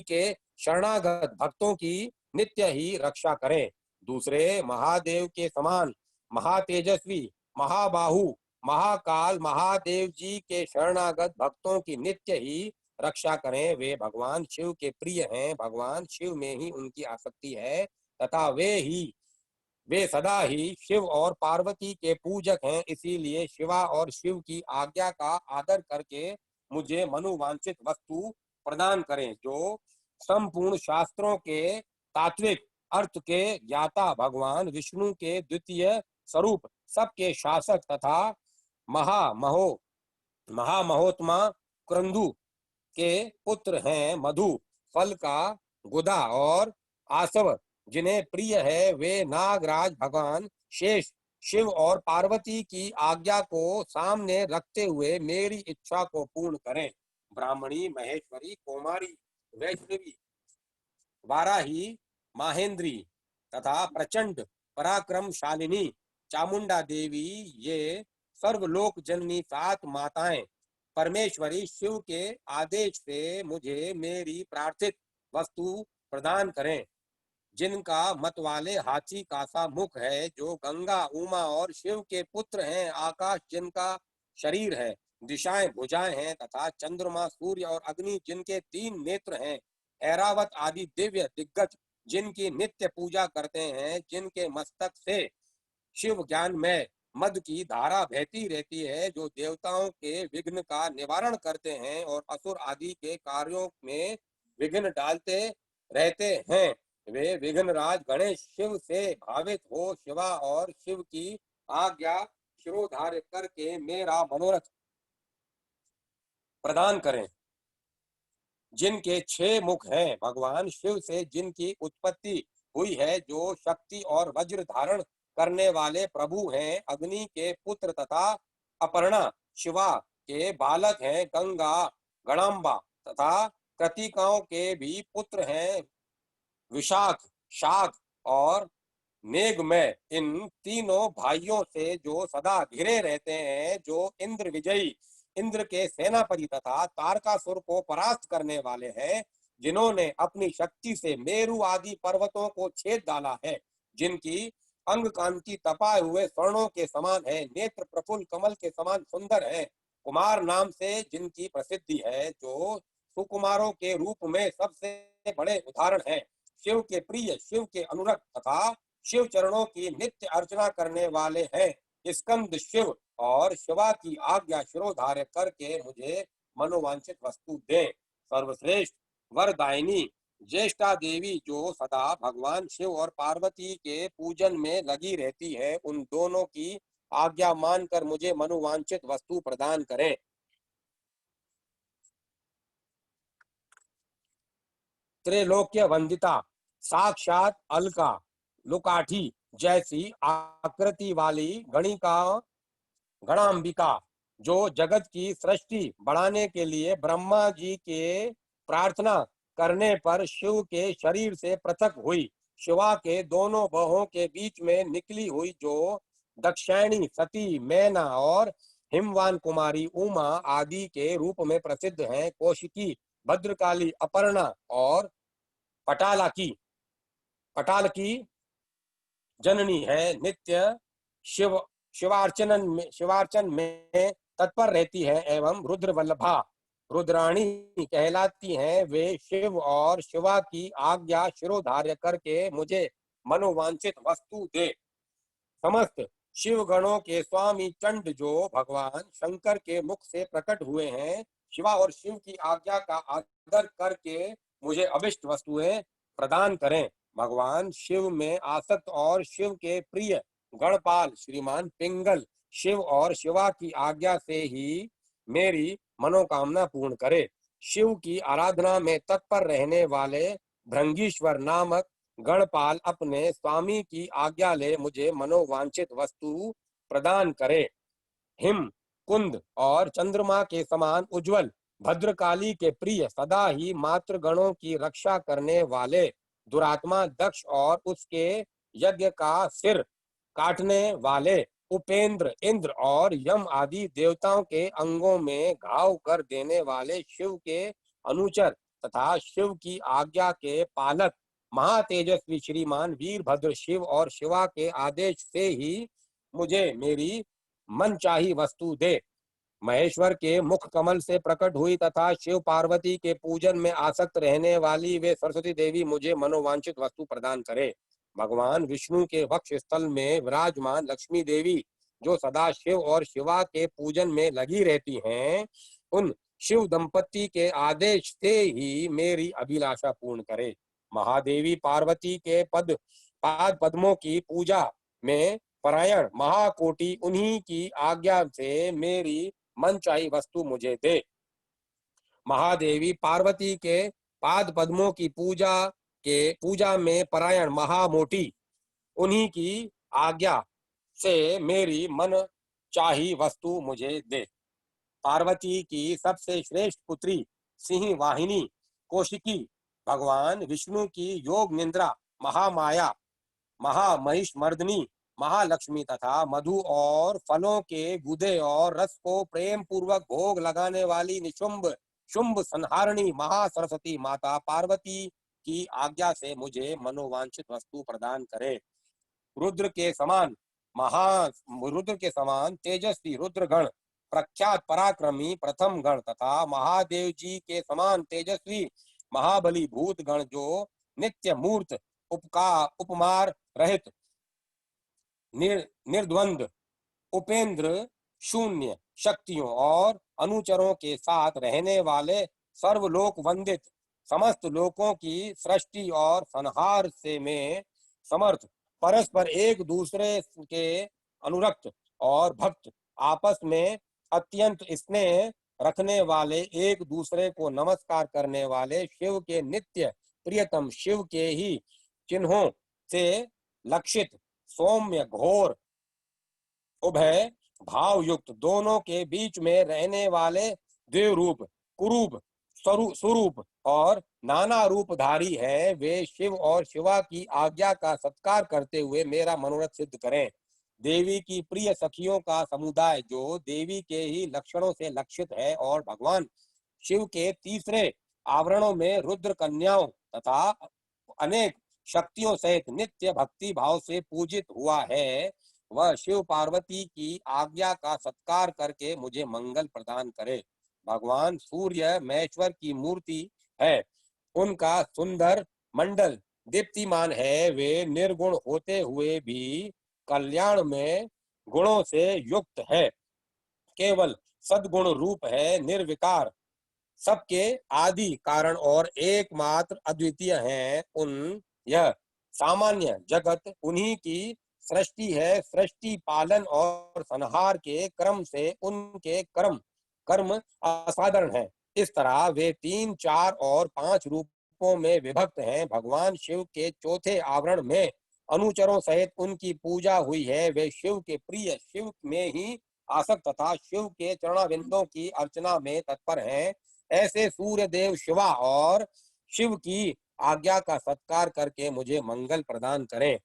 S1: के शरणागत भक्तों की नित्य ही रक्षा करें। दूसरे महादेव के समान महातेजस्वी, महाबाहु, महाकाल महादेव जी के शरणागत भक्तों की नित्य ही रक्षा करें। वे भगवान शिव के प्रिय हैं, भगवान शिव में ही उनकी आसक्ति है तथा वे सदा ही शिव और पार्वती के पूजक हैं। इसीलिए शिवा और शिव की आज्ञा का आदर करके मुझे मनोवांछित वस्तु प्रदान करें। जो संपूर्ण शास्त्रों के तात्विक अर्थ के ज्ञाता, भगवान विष्णु के द्वितीय स्वरूप, सबके शासक तथा महामहोत्मा क्रंदु के पुत्र हैं। मधु फल का गुदा और आसव जिन्हें प्रिय है, वे नागराज भगवान शेष शिव और पार्वती की आज्ञा को सामने रखते हुए मेरी इच्छा को पूर्ण करें। ब्राह्मणी, महेश्वरी, कौमारी, वैष्णवी, वाराही, माहेंद्री तथा प्रचंड पराक्रमशालिनी चामुंडा देवी, ये सर्वलोक जननी 7 माताएं परमेश्वरी शिव के आदेश से मुझे मेरी प्रार्थित वस्तु प्रदान करें। जिनका मत वाले हाथी का सा मुख है, जो गंगा, उमा और शिव के पुत्र हैं। आकाश जिनका शरीर है, दिशाएं भुजाएं हैं तथा चंद्रमा, सूर्य और अग्नि जिनके 3 नेत्र हैं। ऐरावत आदि दिव्य दिग्गज जिनकी नित्य पूजा करते हैं, जिनके मस्तक से शिव ज्ञान में मद की धारा बहती रहती है, जो देवताओं के विघ्न का निवारण करते हैं और असुर आदि के कार्यों में विघ्न डालते रहते हैं। वे विघ्नराज गणेश शिव से भावित हो शिवा और शिव की आज्ञा शिरोधार्य करके मेरा मनोरथ प्रदान करें। जिनके 6 मुख हैं, भगवान शिव से जिनकी उत्पत्ति हुई है, जो शक्ति और वज्र धारण करने वाले प्रभु हैं, अग्नि के पुत्र तथा अपर्णा शिवा के बालक हैं, गंगा गणाम्बा तथा कृतिकाओं के भी पुत्र हैं, विशाख शाख और मेघमय। इन तीनों भाइयों से जो सदा घिरे रहते हैं, जो इंद्र विजयी, इंद्र के सेनापति तथा तारकासुर को परास्त करने वाले हैं, जिन्होंने अपनी शक्ति से मेरु आदि पर्वतों को छेद डाला है, जिनकी अंग कांति तपाए हुए स्वर्णों के समान है, नेत्र प्रफुल्ल कमल के समान सुंदर है, कुमार नाम से जिनकी प्रसिद्धि है, जो सुकुमारों के रूप में सबसे बड़े उदाहरण है, शिव के प्रिय, शिव के अनुरक्त तथा शिव चरणों की नित्य अर्चना करने वाले हैं, स्कंद शिव और शिवा की आज्ञा शिरोधार्य करके मुझे मनोवांछित वस्तु दें। सर्वश्रेष्ठ वरदायिनी ज्येष्ठा देवी, जो सदा भगवान शिव और पार्वती के पूजन में लगी रहती है, उन दोनों की आज्ञा मानकर मुझे मनोवांछित वस्तु प्रदान करें। त्रैलोक्य वंदिता, साक्षात अलका लुकाठी जैसी आकृति वाली गणिका गणांबिका, जो जगत की सृष्टि बढ़ाने के लिए ब्रह्मा जी के प्रार्थना करने पर शिव के शरीर से पृथक हुई, शिवा के दोनों बाहों के बीच में निकली हुई, जो दक्षिणी सती मैना और हिमवान कुमारी उमा आदि के रूप में प्रसिद्ध हैं, कौशिकी भद्रकाली अपर्णा और पटाल की जननी है, नित्य शिव शिवार्चन में तत्पर रहती है एवं रुद्र वल्लभा रुद्राणी कहलाती हैं। वे शिव और शिवा की आज्ञा शिरोधार्य करके मुझे मनोवांछित वस्तु दे। समस्त शिव गणों के स्वामी चंड, जो भगवान शंकर के मुख से प्रकट हुए हैं, शिवा और शिव की आज्ञा का आदर करके मुझे अभिष्ट वस्तुएं प्रदान करें। भगवान शिव में आसक्त और शिव के प्रिय गणपाल श्रीमान पिंगल, शिव और शिवा की आज्ञा से ही मेरी मनोकामना पूर्ण करे। शिव की आराधना में तत्पर रहने वाले भृंगीश्वर नामक गणपाल अपने स्वामी की आज्ञा ले मुझे मनोवांछित वस्तु प्रदान करे। हिम कुंद और चंद्रमा के समान उज्जवल भद्रकाली के प्रिय, सदा ही मातृ गणों की रक्षा करने वाले दुरात्मा दक्ष और उसके यज्ञ का सिर काटने वाले उपेंद्र, इंद्र और यम आदि देवताओं के अंगों में घाव कर देने वाले शिव के अनुचर तथा शिव की आज्ञा के पालक महातेजस्वी श्रीमान वीरभद्र, शिव और शिवा के आदेश से ही मुझे मेरी मनचाही वस्तु दे। महेश्वर के मुख कमल से प्रकट हुई तथा शिव पार्वती के पूजन में आसक्त रहने वाली वे सरस्वती देवी मुझे मनोवांछित वस्तु प्रदान करे। भगवान विष्णु के वक्ष स्थल में विराजमान लक्ष्मी देवी, जो सदा शिव और शिवा के पूजन में लगी रहती हैं, उन शिव दंपति के आदेश से ही मेरी अभिलाषा पूर्ण करे। महादेवी पार्वती के पाद पद्मों की पूजा में परायण महाकोटि, उन्हीं की आज्ञा से मेरी मनचाही वस्तु मुझे दे। महादेवी पार्वती के पाद पद्मों की पूजा में परायण महामोटी, उन्हीं की आज्ञा से मेरी मन चाही वस्तु मुझे दे। पार्वती की सबसे श्रेष्ठ पुत्री सिंह वाहिनी कौशिकी, भगवान विष्णु की योग निंद्रा महामाया, महामहिष मर्दनी महालक्ष्मी तथा मधु और फलों के गुदे और रस को प्रेम पूर्वक भोग लगाने वाली निशुंभ शुंभ संहारणी महासरस्वती माता पार्वती की आज्ञा से मुझे मनोवांछित वस्तु प्रदान करे। रुद्र के समान तेजस्वी रुद्रगण, प्रख्यात पराक्रमी प्रथम गण तथा महादेव जी के समान तेजस्वी महाबली भूत गण, जो नित्य मूर्त उपमार रहित निर्द्वंद उपेंद्र शून्य शक्तियों और अनुचरों के साथ रहने वाले सर्वलोक वंदित, समस्त लोकों की सृष्टि और संहार से में समर्थ, परस्पर एक दूसरे के अनुरक्त और भक्त, आपस में अत्यंत स्नेह रखने वाले, एक दूसरे को नमस्कार करने वाले, शिव के नित्य प्रियतम, शिव के ही चिन्हों से लक्षित सौम्य घोर उभय भाव युक्त दोनों के बीच में रहने वाले देव रूप कुरूप स्वरूप और नाना रूपधारी है, वे शिव और शिवा की आज्ञा का सत्कार करते हुए मेरा मनोरथ सिद्ध करें। देवी की प्रिय सखियों का समुदाय जो देवी के ही लक्षणों से लक्षित है और भगवान शिव के तीसरे आवरणों में रुद्र कन्याओं तथा अनेक शक्तियों सहित नित्य भक्ति भाव से पूजित हुआ है, वह शिव पार्वती की आज्ञा का सत्कार करके मुझे मंगल प्रदान करे। भगवान सूर्य महेश्वर की मूर्ति है, उनका सुंदर मंडल दीप्तिमान है, वे निर्गुण होते हुए भी कल्याण में गुणों से युक्त है, केवल सद्गुण रूप है, निर्विकार सबके आदि कारण और एकमात्र अद्वितीय हैं। उन यह सामान्य जगत उन्हीं की सृष्टि है, सृष्टि पालन और संहार के क्रम से उनके कर्म असाधारण है। इस तरह वे 3, 4 और 5 रूपों में विभक्त हैं। भगवान शिव के चौथे आवरण में अनुचरों सहित उनकी पूजा हुई है, वे शिव के प्रिय, शिव में ही आसक्त तथा शिव के चरणाविंदों की अर्चना में तत्पर हैं। ऐसे सूर्य देव शिवा और शिव की आज्ञा का सत्कार करके मुझे मंगल प्रदान करें।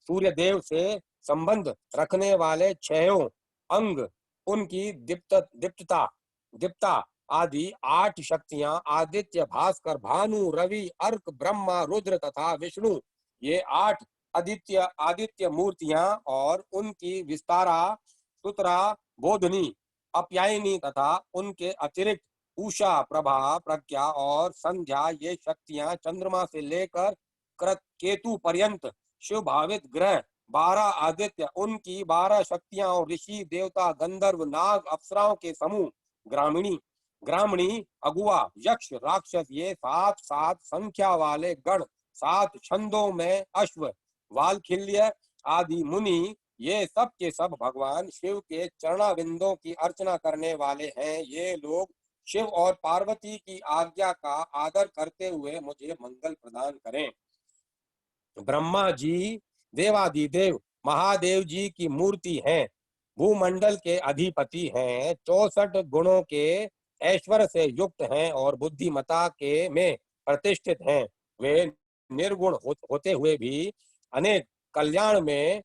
S1: सूर्य देव से संबंध रखने वाले छहों अंग, उनकी दीप्ता आदि 8 शक्तियां आदित्य, भास्कर, भानु, रवि, अर्क, ब्रह्मा, रुद्र तथा विष्णु, ये 8 आदित्य मूर्तियां और उनकी विस्तारा, सुतरा, बोधनी, अप्यायनी तथा उनके अतिरिक्त उषा, प्रभा, प्रज्ञा और संध्या, ये शक्तियां चंद्रमा से लेकर केतु पर्यंत शिव भावित ग्रह, 12 आदित्य, उनकी 12 शक्तियां और ऋषि, देवता, गंधर्व, नाग, अप्सराओं के समूह, ग्रामणी, अगुआ, यक्ष, राक्षस, ये 7 संख्या वाले गण, 7 छंदों में अश्व, वालखिल्य आदि मुनि, ये सब के सब भगवान शिव के चरणाविंदों की अर्चना करने वाले हैं। ये लोग शिव और पार्वती की आज्ञा का आदर करते हुए मुझे मंगल प्रदान करें। ब्रह्मा जी देवादिदेव महादेव जी की मूर्ति हैं, भूमंडल के अधिपति हैं, 64 गुणों के ऐश्वर्य से युक्त हैं और बुद्धिमता के में प्रतिष्ठित हैं। वे निर्गुण होते हुए भी अनेक कल्याण में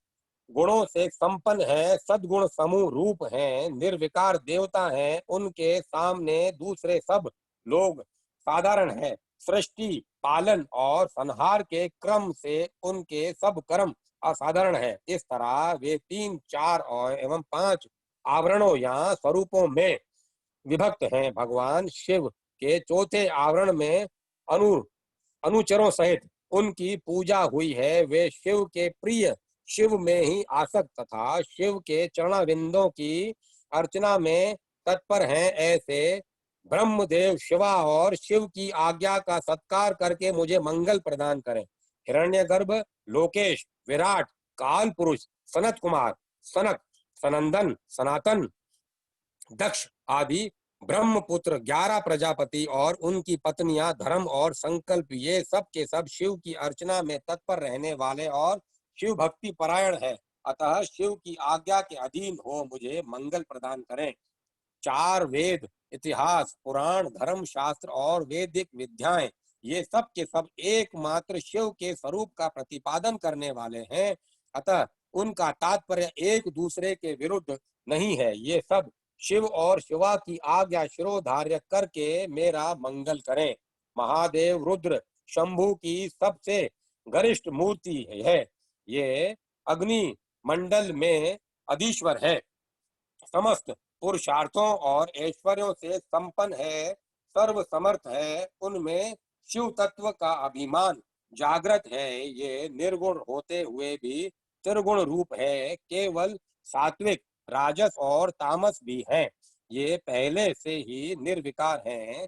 S1: गुणों से संपन्न है, सद्गुण समूह रूप हैं, निर्विकार देवता हैं, उनके सामने दूसरे सब लोग साधारण हैं। सृष्टि पालन और संहार के क्रम से उनके सब कर्म असाधारण है। इस तरह वे 3, 4 और एवं 5 आवरणों या स्वरूपों में विभक्त हैं। भगवान शिव के चौथे आवरण में अनुचरों सहित उनकी पूजा हुई है, वे शिव के प्रिय, शिव में ही आसक्त तथा शिव के चरणाविंदों की अर्चना में तत्पर हैं। ऐसे ब्रह्मदेव शिवा और शिव की आज्ञा का सत्कार करके मुझे मंगल प्रदान करें। हिरण्यगर्भ, लोकेश, विराट, काल पुरुष, सनत कुमार, सनक, सनंदन, सनातन, दक्ष आदि ब्रह्मपुत्र, 11 प्रजापति और उनकी पत्नियां, धर्म और संकल्प, ये सब के सब शिव की अर्चना में तत्पर रहने वाले और शिव भक्ति परायण है, अतः शिव की आज्ञा के अधीन हो मुझे मंगल प्रदान करें। 4 वेद, इतिहास, पुराण, धर्म शास्त्र और वैदिक विद्याएं, ये सब के सब एकमात्र शिव के स्वरूप का प्रतिपादन करने वाले हैं, अतः उनका तात्पर्य एक दूसरे के विरुद्ध नहीं है। ये सब शिव और शिवा की आज्ञा शिरोधार्य करके मेरा मंगल करें। महादेव रुद्र शंभु की सबसे गरिष्ठ मूर्ति है, ये अग्नि मंडल में अधीश्वर है, समस्त पुरुषार्थों और ऐश्वर्यों से संपन्न है, सर्व समर्थ है, उनमें शिव तत्व का अभिमान जागृत है। ये निर्गुण होते हुए भी त्रिगुण रूप है, केवल सात्विक, राजस और तामस भी हैं। ये पहले से ही निर्विकार हैं,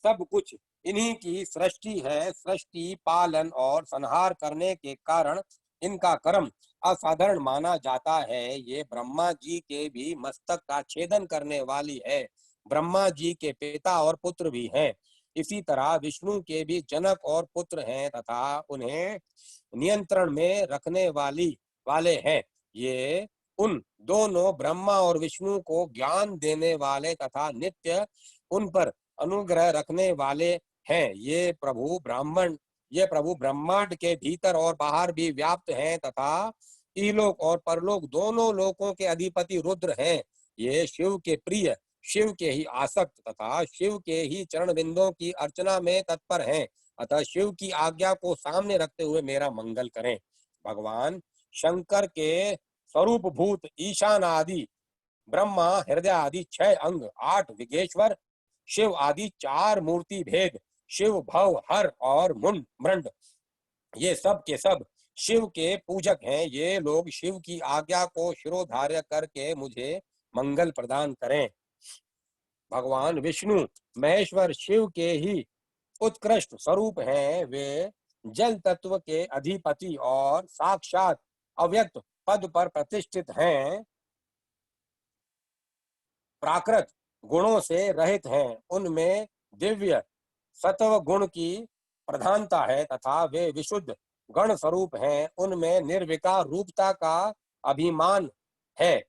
S1: सब कुछ इन्हीं की सृष्टि है, सृष्टि पालन और संहार करने के कारण इनका कर्म असाधारण माना जाता है। ये ब्रह्मा जी के भी मस्तक का छेदन करने वाली है, ब्रह्मा जी के पिता और पुत्र भी हैं। इसी तरह विष्णु के भी जनक और पुत्र हैं तथा उन्हें नियंत्रण में रखने वाली वाले हैं। ये उन दोनों ब्रह्मा और विष्णु को ज्ञान देने वाले तथा नित्य उन पर अनुग्रह रखने वाले हैं। ये प्रभु ब्रह्मांड के भीतर और बाहर भी व्याप्त हैं तथा इलोक और परलोक दोनों लोकों के अधिपति रुद्र हैं। ये शिव के प्रिय, शिव के ही आसक्त तथा शिव के ही चरण बिंदों की अर्चना में तत्पर हैं। अतः शिव की आज्ञा को सामने रखते हुए मेरा मंगल करें। भगवान शंकर के स्वरूप भूत ईशान आदि ब्रह्मा हृदय आदि 6 अंग, 8 विघेश्वर शिव आदि 4 मूर्ति भेद शिव भव हर और मुंड मृंड, ये सब के सब शिव के पूजक हैं। ये लोग शिव की आज्ञा को शिरोधार्य करके मुझे मंगल प्रदान करें। भगवान विष्णु महेश्वर शिव के ही उत्कृष्ट स्वरूप हैं। वे जल तत्व के अधिपति और साक्षात अव्यक्त पद पर प्रतिष्ठित हैं। प्राकृत गुणों से रहित हैं। उनमें दिव्य सत्व गुण की प्रधानता है तथा वे विशुद्ध गण स्वरूप हैं। उनमें निर्विकार रूपता का अभिमान है।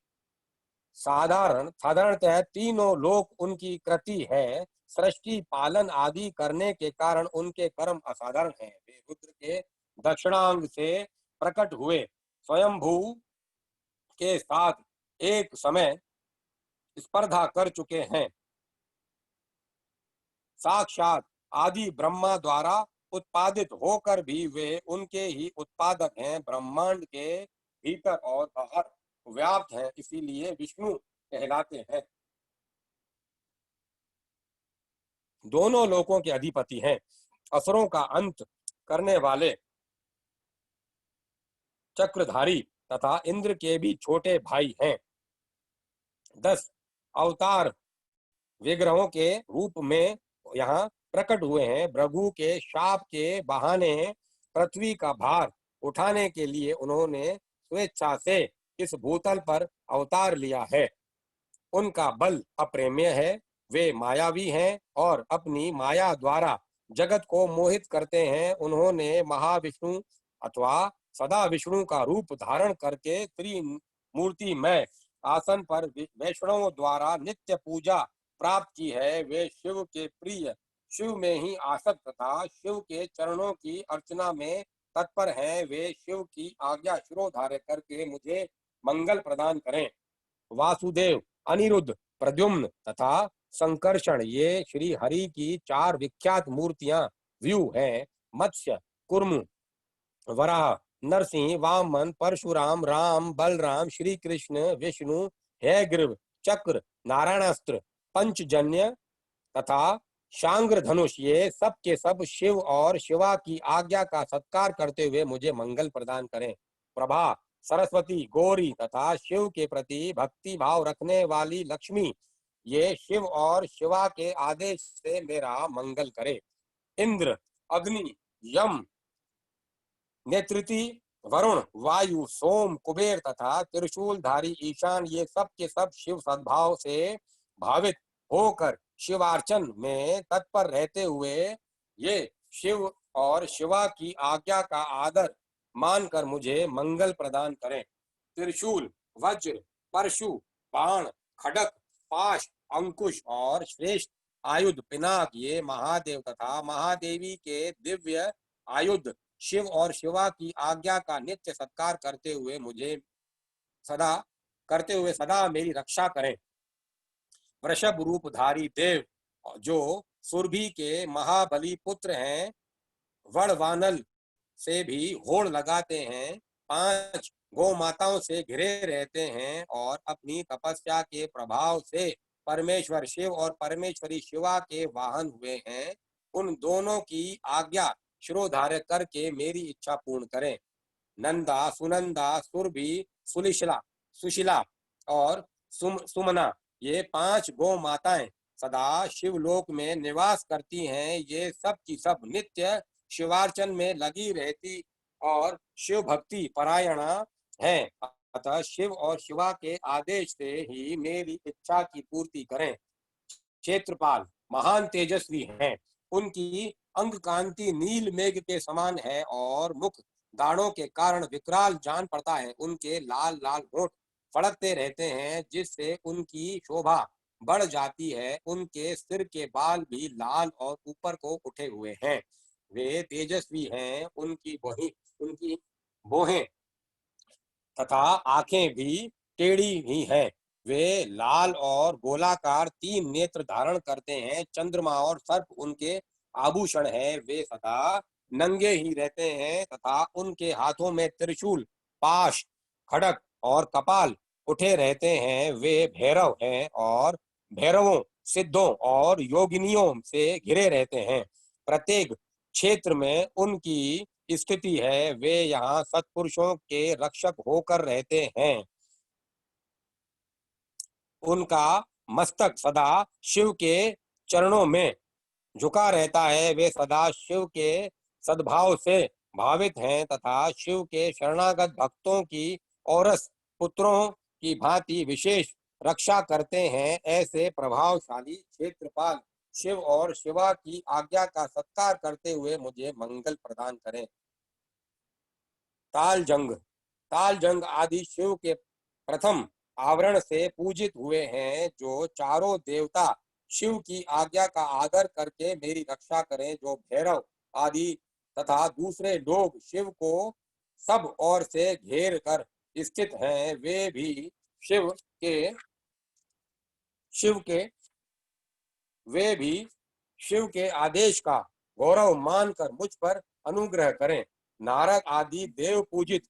S1: साधारणतः तीनों लोक उनकी कृति है। सृष्टि पालन आदि करने के कारण उनके कर्म असाधारण हैं। वे रुद्र के दक्षिणांग से प्रकट हुए स्वयंभू के साथ एक समय स्पर्धा कर चुके हैं। साक्षात आदि ब्रह्मा द्वारा उत्पादित होकर भी वे उनके ही उत्पादक हैं। ब्रह्मांड के भीतर और बाहर व्याप्त हैं, इसीलिए विष्णु कहलाते हैं। दोनों लोकों के अधिपति हैं। असुरों का अंत करने वाले चक्रधारी तथा इंद्र के भी छोटे भाई हैं। 10 अवतार विग्रहों के रूप में यहाँ प्रकट हुए हैं। भृगु के शाप के बहाने पृथ्वी का भार उठाने के लिए उन्होंने स्वेच्छा से इस भूतल पर अवतार लिया है। उनका बल अप्रेम्य है। वे मायावी हैं और अपनी माया द्वारा जगत को मोहित करते हैं। उन्होंने महाविष्णु अथवा सदा विष्णु का रूप धारण करके त्रिमूर्ति में आसन पर वैष्णवों द्वारा नित्य पूजा प्राप्त की है। वे शिव के प्रिय, शिव में ही आसक्त तथा शिव के चरणों की अर्चना में तत्पर हैं। वे शिव की आज्ञा शिरोधार्य करके मुझे मंगल प्रदान करें। वासुदेव, अनिरुद्ध, प्रद्युम्न तथा संकर्षण, ये श्री हरि की 4 विख्यात मूर्तियां व्यू हैं। मत्स्य, कुर्म, वराह, नरसिंह, वामन, परशुराम, राम, बलराम, श्री कृष्ण, विष्णु, हैग्रीव, चक्र, नारायणास्त्र, पंचजन्य तथा शांग्र धनुष, ये सब के सब शिव और शिवा की आज्ञा का सत्कार करते हुए मुझे मंगल प्रदान करें। प्रभा, सरस्वती, गौरी तथा शिव के प्रति भक्ति भाव रखने वाली लक्ष्मी, ये शिव और शिवा के आदेश से मेरा मंगल करे। इंद्र, अग्नि, यम, नेत्रिति, वरुण, वायु, सोम, कुबेर तथा त्रिशूलधारी ईशान, ये सब के सब शिव सद्भाव से भावित होकर शिवार्चन में तत्पर रहते हुए ये शिव और शिवा की आज्ञा का आदर मानकर मुझे मंगल प्रदान करें। त्रिशूल, वज्र, परशु, बाण, खड़क, पाश, अंकुश और श्रेष्ठ आयुध पिनाक, ये महादेव तथा महादेवी के दिव्य आयुध शिव और शिवा की आज्ञा का नित्य सत्कार करते हुए सदा मेरी रक्षा करें। वृषभ रूपधारी देव, जो सुरभि के महाबली पुत्र हैं, वड़वानल से भी होड़ लगाते हैं, 5 गौ माताओं से घिरे रहते हैं और अपनी तपस्या के प्रभाव से परमेश्वर शिव और परमेश्वरी शिवा के वाहन हुए हैं। उन दोनों की आज्ञा शिरोधार्य करके मेरी इच्छा पूर्ण करें। नंदा, सुनंदा, सुरभि, सुशीला और सुमना, ये 5 गौ माताएं सदा शिवलोक में निवास करती हैं। ये सब की सब नित्य शिवार्चन में लगी रहती और शिव भक्ति परायणा हैं। अतः शिव और शिवा के आदेश से ही मेरी इच्छा की पूर्ति करें। क्षेत्रपाल महान तेजस्वी हैं। उनकी अंग कांति नील मेघ के समान है और मुख दाढ़ों के कारण विकराल जान पड़ता है। उनके लाल लाल होंठ फड़कते रहते हैं, जिससे उनकी शोभा बढ़ जाती है। उनके सिर के बाल भी लाल और ऊपर को उठे हुए हैं। वे तेजस्वी हैं। उनकी भौहें तथा आंखें भी टेढ़ी ही हैं। वे लाल और गोलाकार 3 नेत्र धारण करते हैं। चंद्रमा और सर्प उनके आभूषण हैं। वे सदा नंगे ही रहते हैं तथा उनके हाथों में त्रिशूल, पाश, खड़ग और कपाल उठे रहते हैं। वे भैरव हैं और भैरवों, सिद्धों और योगिनियों से घिरे रहते हैं। प्रत्येक क्षेत्र में उनकी स्थिति है। वे यहाँ सत्पुरुषों के रक्षक होकर रहते हैं। उनका मस्तक सदा शिव के चरणों में झुका रहता है। वे सदा शिव के सद्भाव से भावित हैं तथा शिव के शरणागत भक्तों की औरस पुत्रों की भांति विशेष रक्षा करते हैं। ऐसे प्रभावशाली क्षेत्रपाल शिव और शिवा की आज्ञा का सत्कार करते हुए मुझे मंगल प्रदान करें। तालजंग तालजंग आदि शिव के प्रथम आवरण से पूजित हुए हैं, जो चारों देवता शिव की आज्ञा का आदर करके मेरी रक्षा करें। जो भैरव आदि तथा दूसरे लोग शिव को सब ओर से घेर कर स्थित हैं, वे भी शिव के शिव के वे भी शिव के आदेश का गौरव मानकर मुझ पर अनुग्रह करें। नारद आदि देव पूजित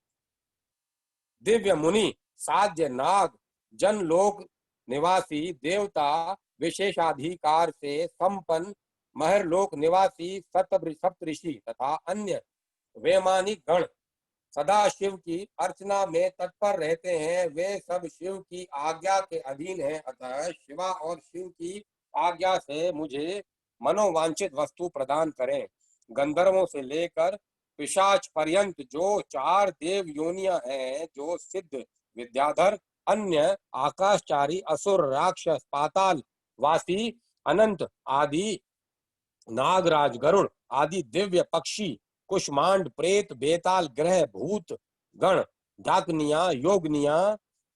S1: दिव्य मुनि, साध्य, नाग, जनलोक निवासी देवता, विशेषाधिकार से संपन्न महरलोक निवासी सप्तऋषि तथा अन्य वैमानिक गण सदा शिव की अर्चना में तत्पर रहते हैं। वे सब शिव की आज्ञा के अधीन हैं। अतः शिवा और शिव की आज्ञा से मुझे मनोवांछित वस्तु प्रदान करें। गंधर्वों से लेकर पिशाच पर्यंत जो 4 देव योनियां हैं, जो सिद्ध, विद्याधर, अन्य, आकाशचारी, असुर, राक्षस, पाताल वासी, अनंत आदि, नागराज, गरुड़ आदि दिव्य पक्षी, कुष्मांड, प्रेत, बेताल, ग्रह, भूत गण, डाकनिया,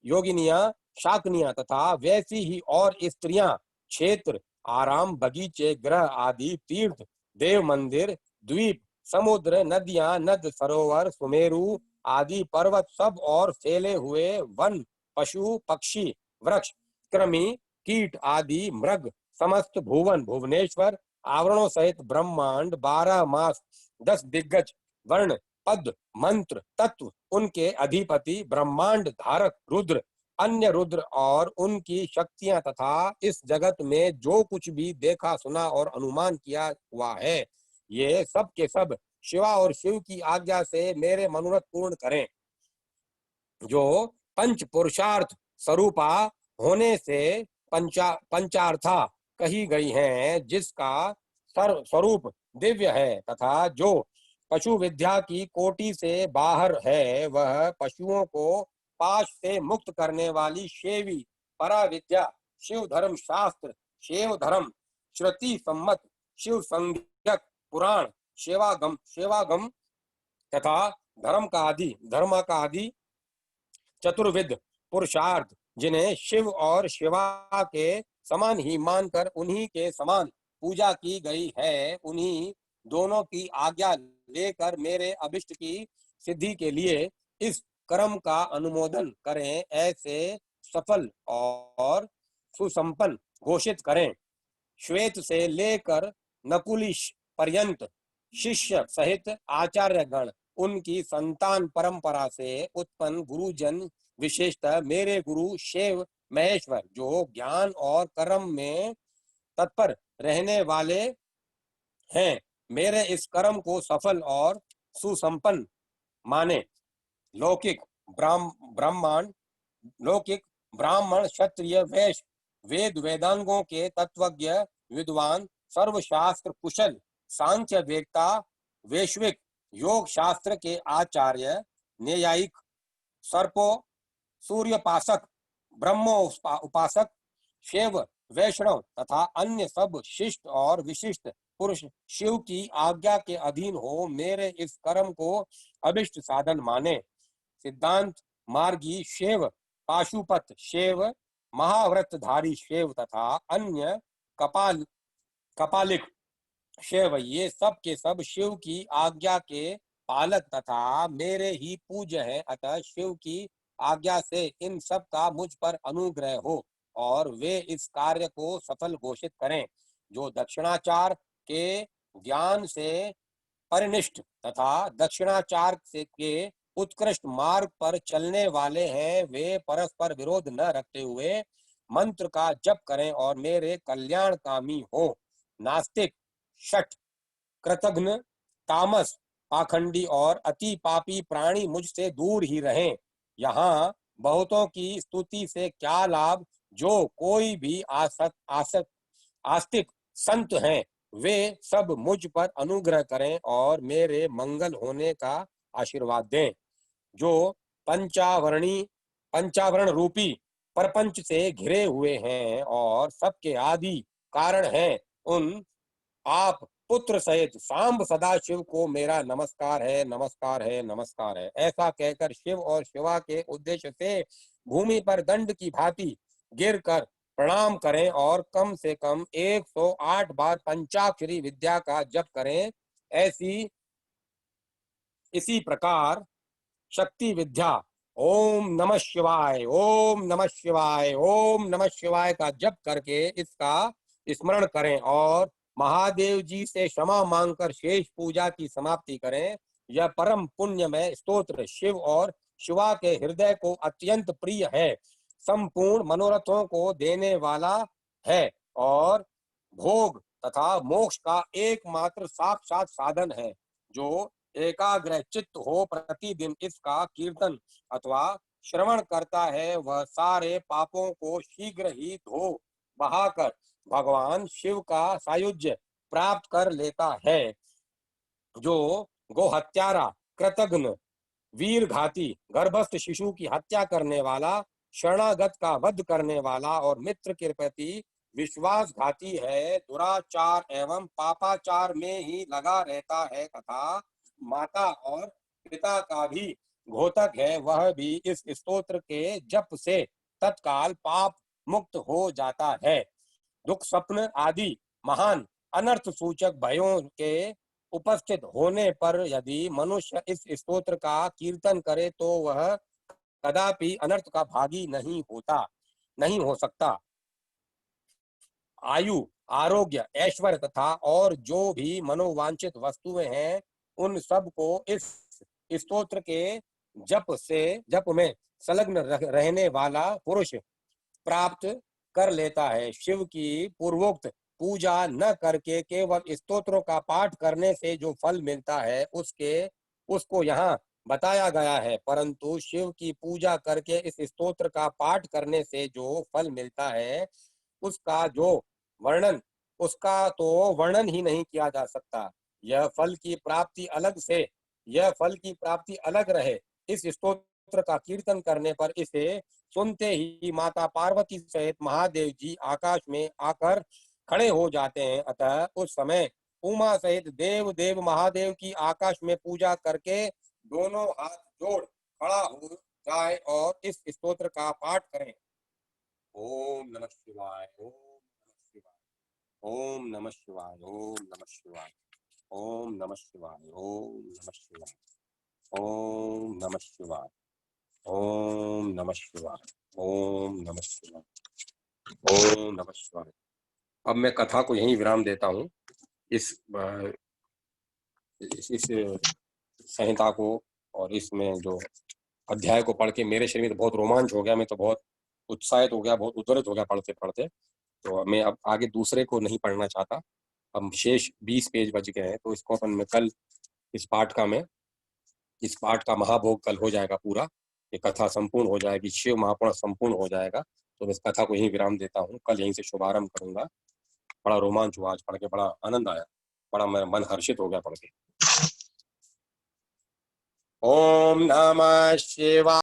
S1: योगिनिया, शाकनिया तथा वैसी ही और स्त्रियां, क्षेत्र, आराम, बगीचे, ग्रह आदि, तीर्थ, देव मंदिर, द्वीप, समुद्र, नदियां, नद, सरोवर, सुमेरु आदि पर्वत, सब और फैले हुए वन, पशु, पक्षी, वृक्ष, कृमि, कीट आदि, मृग, समस्त भुवन, भुवनेश्वर आवरणों सहित ब्रह्मांड, 12 मास, 10 दिग्गज, वर्ण, पद, मंत्र, तत्व, उनके अधिपति, ब्रह्मांड धारक रुद्र, अन्य रुद्र और उनकी शक्तियां तथा इस जगत में जो कुछ भी देखा, सुना और अनुमान किया हुआ है, ये सब के सब शिवा और शिव की आज्ञा से मेरे मनोरथ पूर्ण करें। जो पंच पुरुषार्थ स्वरूपा होने से पंचार्था कही गई हैं, जिसका स्वरूप दिव्य है तथा जो पशु विद्या की कोटि से बाहर है, वह पशुओं को पाश से मुक्त करने वाली शेवी परा विद्या, शिव धर्म शास्त्र, शिव धर्म श्रुति सम्मत, शिव संज्ञक पुराण, सेवागम तथा धर्म का आदि चतुर्विद पुरुषार्थ, जिन्हें शिव और शिवा के समान ही मानकर उन्हीं के समान पूजा की गई है, उन्हीं दोनों की आज्ञा लेकर मेरे अभिष्ट की सिद्धि के लिए इस कर्म का अनुमोदन करें। ऐसे सफल और सुसंपन्न घोषित करें। श्वेत से लेकर नकुलिश पर्यंत शिष्य सहित आचार्य गण, उनकी संतान परंपरा से उत्पन्न गुरुजन, विशेषतः मेरे गुरु शिव महेश्वर, जो ज्ञान और कर्म में तत्पर रहने वाले हैं, मेरे इस कर्म को सफल और सुसंपन्न माने। लौकिक ब्राह्मण लौकिक ब्राह्मण, क्षत्रिय, वैश्य, वेद वेदांगों के तत्वज्ञ, विद्वान, सर्वशास्त्र कुशल, सांख्य वेत्ता, वैश्विक योग शास्त्र के आचार्य, न्यायिक, सर्पो सूर्यपासक, ब्रह्मो उपासक, शैव, वैष्णव तथा अन्य सब शिष्ट और विशिष्ट पुरुष शिव की आज्ञा के अधीन हो, मेरे इस कर्म को अभिष्ट साधन माने। सिद्धांत मार्गी शिव, पाशुपत शिव, महाव्रतधारी शिव तथा अन्य कपालिक शिव, ये सब के सब शिव की आज्ञा के पालक तथा मेरे ही पूज्य हैं। अतः शिव की आज्ञा से इन सब का मुझ पर अनुग्रह हो और वे इस कार्य को सफल घोषित करें। जो दक्षिणाचार के ज्ञान से परिनिष्ठ तथा दक्षिणाचार से के उत्कृष्ट मार्ग पर चलने वाले हैं, वे परस्पर विरोध न रखते हुए मंत्र का जप करें और मेरे कल्याणकामी हो। नास्तिक, शठ, कृतघ्न, तामस, पाखंडी और अति पापी प्राणी मुझसे दूर ही रहें। यहाँ बहुतों की स्तुति से क्या लाभ, जो कोई भी आस्तिक संत हैं, वे सब मुझ पर अनुग्रह करें और मेरे मंगल होने का आशीर्वाद दें। जो पंचावरण रूपी परपंच से घिरे हुए हैं और सबके आदि कारण हैं, उन आप पुत्र सहित सांब सदाशिव को मेरा नमस्कार है, नमस्कार है, नमस्कार है। ऐसा कहकर शिव और शिवा के उद्देश्य से भूमि पर दंड की भांति गिरकर प्रणाम करें और कम से कम 108 बार पंचाक्षरी विद्या का जप करें। इसी प्रकार शक्ति विद्या ओम नमः शिवाय, ओम नमः शिवाय, ओम नमः शिवाय का जप करके इसका स्मरण करें और महादेव जी से क्षमा मांगकर शेष पूजा की समाप्ति करें। यह परम पुण्यमय स्तोत्र शिव और शिवा के हृदय को अत्यंत प्रिय है, संपूर्ण मनोरथों को देने वाला है और भोग तथा मोक्ष का एकमात्र साक्षात साधन है। जो एकाग्र चित्त हो प्रतिदिन इसका कीर्तन अथवा श्रवण करता है, वह सारे पापों को शीघ्र ही धो बहाकर भगवान शिव का सायुज्य प्राप्त कर लेता है। जो गो हत्यारा, कृतघ्न, वीर घाती, गर्भस्थ शिशु की हत्या करने वाला, शरणागत का वध करने वाला और मित्र के प्रति विश्वासघाती है, दुराचार एवं पापाचार में ही लगा रहता है तथा माता और पिता का भी घोतक है, वह भी इस स्तोत्र के जप से तत्काल पाप मुक्त हो जाता है। दुख स्वप्न आदि महान अनर्थ सूचक भयों के उपस्थित होने पर यदि मनुष्य इस स्तोत्र का कीर्तन करे तो वह कदापि अनर्थ का भागी नहीं हो सकता। आयु, आरोग्य, ऐश्वर्य तथा और जो भी मनोवांछित वस्तुएं हैं, उन सब को इस स्तोत्र के जप में संलग्न रहने वाला पुरुष प्राप्त कर लेता है। शिव की पूर्वोक्त पूजा न करके केवल स्तोत्रों का पाठ करने से जो फल मिलता है उसको यहाँ बताया गया है, परंतु शिव की पूजा करके इस स्तोत्र का पाठ करने से जो फल मिलता है उसका तो वर्णन ही नहीं किया जा सकता। यह फल की प्राप्ति अलग रहे। इस स्तोत्र का कीर्तन करने पर इसे सुनते ही माता पार्वती सहित महादेव जी आकाश में आकर खड़े हो जाते हैं। अतः उस समय उमा सहित देव महादेव की आकाश में पूजा करके दोनों हाथ जोड़ खड़ा हो जाए और इस स्तोत्र का पाठ करें। ओम नमः शिवाय, ओम नमः शिवाय, ओम नमः शिवाय, ओम नमः शिवाय, ओम नमः शिवाय, ओम नमः शिवाय, ओम नमः शिवाय, ओम नमः शिवाय, ओम नमः शिवाय। अब मैं कथा को यहीं विराम देता हूँ। इस संहिता को और इसमें जो अध्याय को पढ़ के मेरे शरीर में तो बहुत रोमांच हो गया, मैं तो बहुत उत्साहित हो गया, बहुत उद्वलित हो गया पढ़ते पढ़ते। तो मैं अब आगे दूसरे को नहीं पढ़ना चाहता। अब शेष 20 पेज बच गए हैं, तो इसको अपन में कल इस पाठ का महाभोग कल हो जाएगा पूरा, ये कथा संपूर्ण हो जाएगी, शिव महापुराण संपूर्ण हो जाएगा। तो मैं इस कथा को यहीं विराम देता हूँ, कल यहीं से शुभारंभ करूंगा। बड़ा रोमांच हुआ आज पढ़ के, बड़ा आनंद आया, बड़ा मेरा मन हर्षित हो गया पढ़ के। ओम नमः शिवाय।